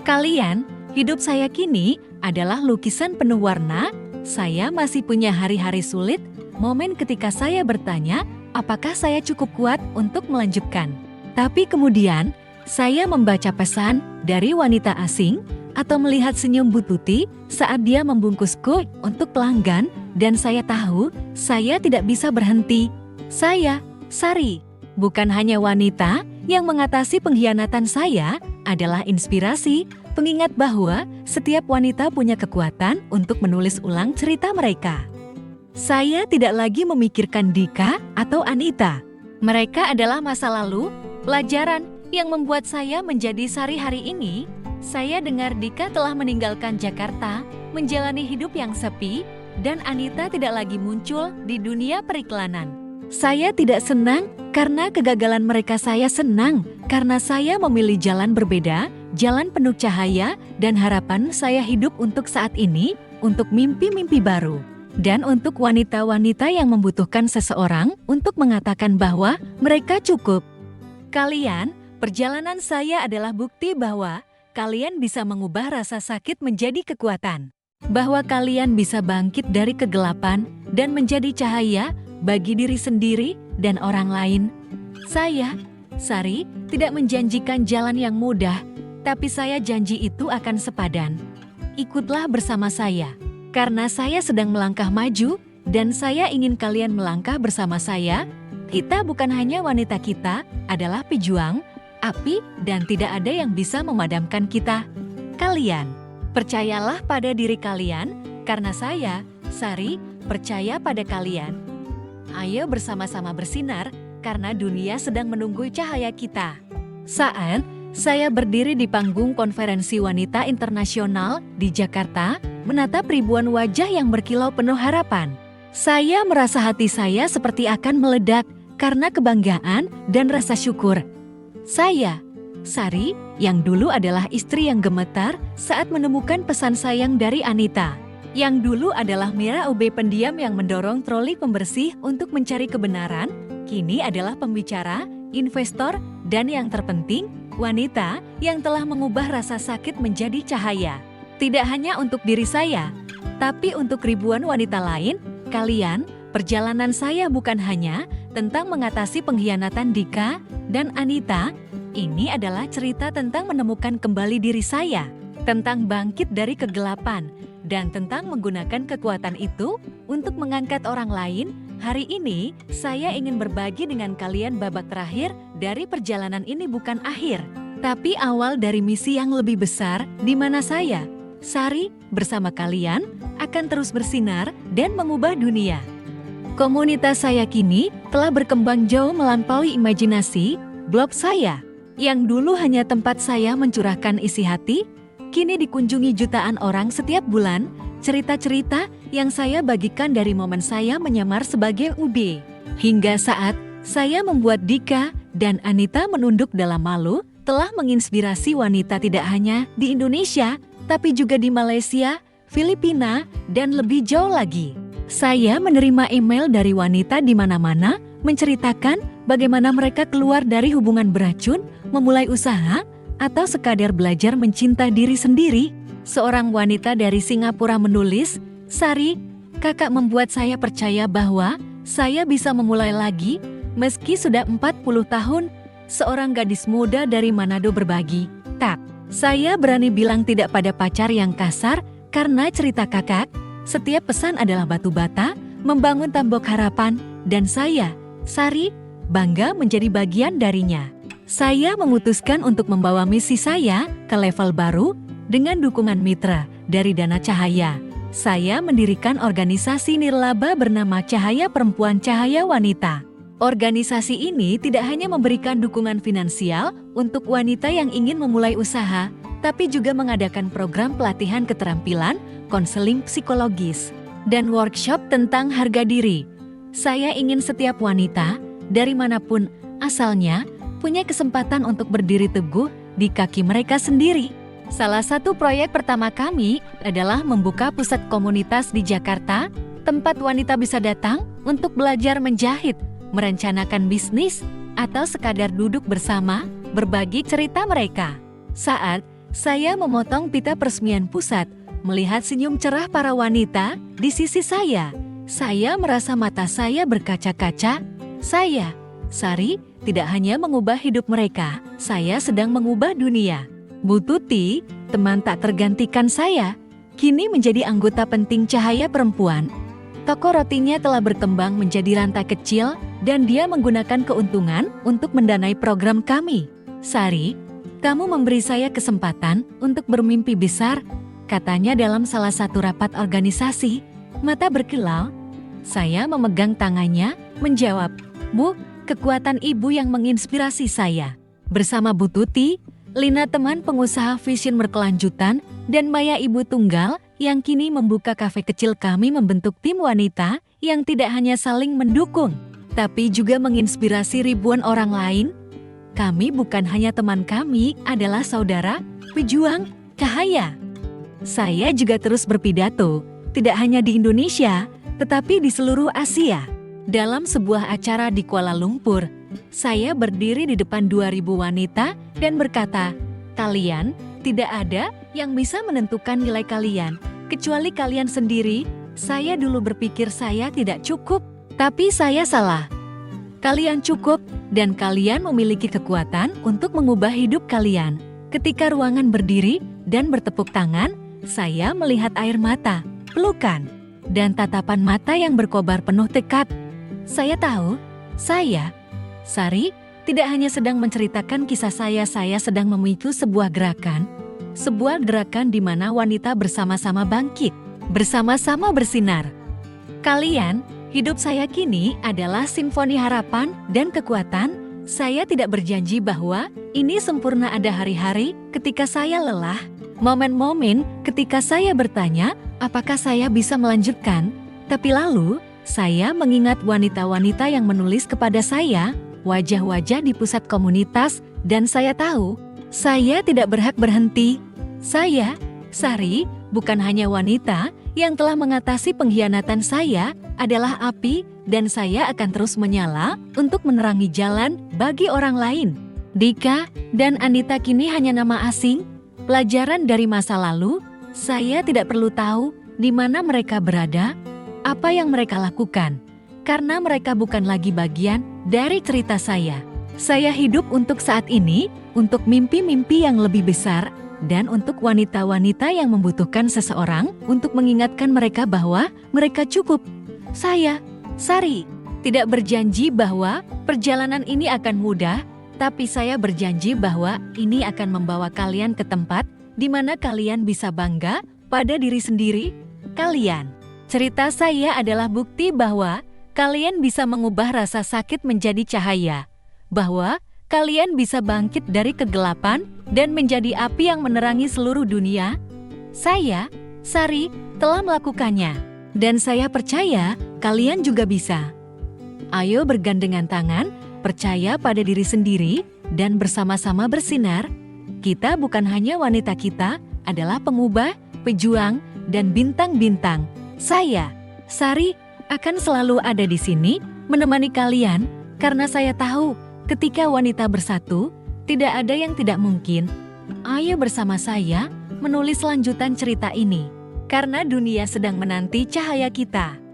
Kalian, hidup saya kini adalah lukisan penuh warna. Saya masih punya hari-hari sulit, momen ketika saya bertanya, apakah saya cukup kuat untuk melanjutkan. Tapi kemudian, saya membaca pesan dari wanita asing, atau melihat senyum Bu Tuti saat dia membungkus kue untuk pelanggan, dan saya tahu saya tidak bisa berhenti. Saya, Sari, bukan hanya wanita yang mengatasi pengkhianatan. Saya adalah inspirasi, pengingat bahwa setiap wanita punya kekuatan untuk menulis ulang cerita mereka. Saya tidak lagi memikirkan Dika atau Anita. Mereka adalah masa lalu, pelajaran yang membuat saya menjadi Sari hari ini. Saya dengar Dika telah meninggalkan Jakarta, menjalani hidup yang sepi, dan Anita tidak lagi muncul di dunia periklanan. Saya tidak senang karena kegagalan mereka. Saya senang karena saya memilih jalan berbeda, jalan penuh cahaya, dan harapan. Saya hidup untuk saat ini, untuk mimpi-mimpi baru, dan untuk wanita-wanita yang membutuhkan seseorang untuk mengatakan bahwa mereka cukup. Kalian, perjalanan saya adalah bukti bahwa kalian bisa mengubah rasa sakit menjadi kekuatan. Bahwa kalian bisa bangkit dari kegelapan dan menjadi cahaya bagi diri sendiri dan orang lain. Saya, Sari, tidak menjanjikan jalan yang mudah, tapi saya janji itu akan sepadan. Ikutlah bersama saya, karena saya sedang melangkah maju, dan saya ingin kalian melangkah bersama saya. Kita bukan hanya wanita, kita adalah pejuang, api, dan tidak ada yang bisa memadamkan kita. Kalian, percayalah pada diri kalian, karena saya, Sari, percaya pada kalian. Ayo bersama-sama bersinar, karena dunia sedang menunggu cahaya kita. Saat saya berdiri di panggung konferensi wanita internasional di Jakarta, menatap ribuan wajah yang berkilau penuh harapan, saya merasa hati saya seperti akan meledak karena kebanggaan dan rasa syukur. Saya, Sari, yang dulu adalah istri yang gemetar saat menemukan pesan sayang dari Anita. Yang dulu adalah Mira, OB pendiam yang mendorong troli pembersih untuk mencari kebenaran, kini adalah pembicara, investor, dan yang terpenting, wanita yang telah mengubah rasa sakit menjadi cahaya. Tidak hanya untuk diri saya, tapi untuk ribuan wanita lain. Kalian, perjalanan saya bukan hanya tentang mengatasi pengkhianatan Dika dan Anita. Ini adalah cerita tentang menemukan kembali diri saya, tentang bangkit dari kegelapan, dan tentang menggunakan kekuatan itu untuk mengangkat orang lain. Hari ini, saya ingin berbagi dengan kalian babak terakhir dari perjalanan ini, bukan akhir, tapi awal dari misi yang lebih besar, di mana saya, Sari, bersama kalian, akan terus bersinar dan mengubah dunia. Komunitas saya kini telah berkembang jauh melampaui imajinasi. Blog saya, yang dulu hanya tempat saya mencurahkan isi hati, kini dikunjungi jutaan orang setiap bulan. Cerita-cerita yang saya bagikan dari momen saya menyamar sebagai UB, hingga saat saya membuat Dika dan Anita menunduk dalam malu, telah menginspirasi wanita tidak hanya di Indonesia, tapi juga di Malaysia, Filipina, dan lebih jauh lagi. Saya menerima email dari wanita di mana-mana menceritakan bagaimana mereka keluar dari hubungan beracun, memulai usaha, atau sekadar belajar mencinta diri sendiri? Seorang wanita dari Singapura menulis, "Sari, kakak membuat saya percaya bahwa saya bisa memulai lagi meski sudah 40 tahun." Seorang gadis muda dari Manado berbagi, "Tak, saya berani bilang tidak pada pacar yang kasar karena cerita kakak. Setiap pesan adalah batu bata, membangun tembok harapan, dan saya, Sari, bangga menjadi bagian darinya. Saya memutuskan untuk membawa misi saya ke level baru dengan dukungan mitra dari Dana Cahaya. Saya mendirikan organisasi nirlaba bernama Cahaya Perempuan Cahaya Wanita. Organisasi ini tidak hanya memberikan dukungan finansial untuk wanita yang ingin memulai usaha, tapi juga mengadakan program pelatihan keterampilan, konseling psikologis, dan workshop tentang harga diri. Saya ingin setiap wanita, dari manapun asalnya, punya kesempatan untuk berdiri teguh di kaki mereka sendiri. Salah satu proyek pertama kami adalah membuka pusat komunitas di Jakarta, tempat wanita bisa datang untuk belajar menjahit, merencanakan bisnis, atau sekadar duduk bersama, berbagi cerita mereka. Saat saya memotong pita peresmian pusat, melihat senyum cerah para wanita di sisi saya merasa mata saya berkaca-kaca. Saya, Sari, tidak hanya mengubah hidup mereka, saya sedang mengubah dunia. Bu Tuti, teman tak tergantikan saya, kini menjadi anggota penting Cahaya Perempuan. Toko rotinya telah berkembang menjadi rantai kecil dan dia menggunakan keuntungan untuk mendanai program kami. "Sari, kamu memberi saya kesempatan untuk bermimpi besar," katanya dalam salah satu rapat organisasi. Mata berkilau. Saya memegang tangannya, menjawab, "Bu, kekuatan ibu yang menginspirasi saya." Bersama Bu Tuti, Lina teman pengusaha fashion berkelanjutan, dan Maya ibu tunggal yang kini membuka kafe kecil, kami membentuk tim wanita yang tidak hanya saling mendukung, tapi juga menginspirasi ribuan orang lain. Kami bukan hanya teman, kami adalah saudara, pejuang, cahaya. Saya juga terus berpidato, tidak hanya di Indonesia, tetapi di seluruh Asia. Dalam sebuah acara di Kuala Lumpur, saya berdiri di depan 2.000 wanita dan berkata, "Kalian, tidak ada yang bisa menentukan nilai kalian, kecuali kalian sendiri." Saya dulu berpikir saya tidak cukup, tapi saya salah. Kalian cukup dan kalian memiliki kekuatan untuk mengubah hidup kalian. Ketika ruangan berdiri dan bertepuk tangan, saya melihat air mata, pelukan, dan tatapan mata yang berkobar penuh tekad. Saya tahu, saya, Sari, tidak hanya sedang menceritakan kisah saya sedang memicu sebuah gerakan di mana wanita bersama-sama bangkit, bersama-sama bersinar. Kalian, hidup saya kini adalah simfoni harapan dan kekuatan. Saya tidak berjanji bahwa ini sempurna. Ada hari-hari ketika saya lelah, momen-momen ketika saya bertanya, apakah saya bisa melanjutkan? Tapi lalu, saya mengingat wanita-wanita yang menulis kepada saya, wajah-wajah di pusat komunitas, dan saya tahu, saya tidak berhak berhenti. Saya, Sari, bukan hanya wanita yang telah mengatasi pengkhianatan. Saya adalah api, dan saya akan terus menyala untuk menerangi jalan bagi orang lain. Dika dan Anita kini hanya nama asing, pelajaran dari masa lalu. Saya tidak perlu tahu di mana mereka berada, apa yang mereka lakukan, karena mereka bukan lagi bagian dari cerita saya. Saya hidup untuk saat ini, untuk mimpi-mimpi yang lebih besar, dan untuk wanita-wanita yang membutuhkan seseorang untuk mengingatkan mereka bahwa mereka cukup. Saya, Sari, tidak berjanji bahwa perjalanan ini akan mudah, tapi saya berjanji bahwa ini akan membawa kalian ke tempat di mana kalian bisa bangga pada diri sendiri. Kalian, cerita saya adalah bukti bahwa kalian bisa mengubah rasa sakit menjadi cahaya, bahwa kalian bisa bangkit dari kegelapan dan menjadi api yang menerangi seluruh dunia. Saya, Sari, telah melakukannya, dan saya percaya kalian juga bisa. Ayo bergandengan tangan, percaya pada diri sendiri, dan bersama-sama bersinar. Kita bukan hanya wanita, kita adalah pengubah, pejuang, dan bintang-bintang. Saya, Sari, akan selalu ada di sini menemani kalian, karena saya tahu ketika wanita bersatu, tidak ada yang tidak mungkin. Ayo bersama saya menulis lanjutan cerita ini, karena dunia sedang menanti cahaya kita.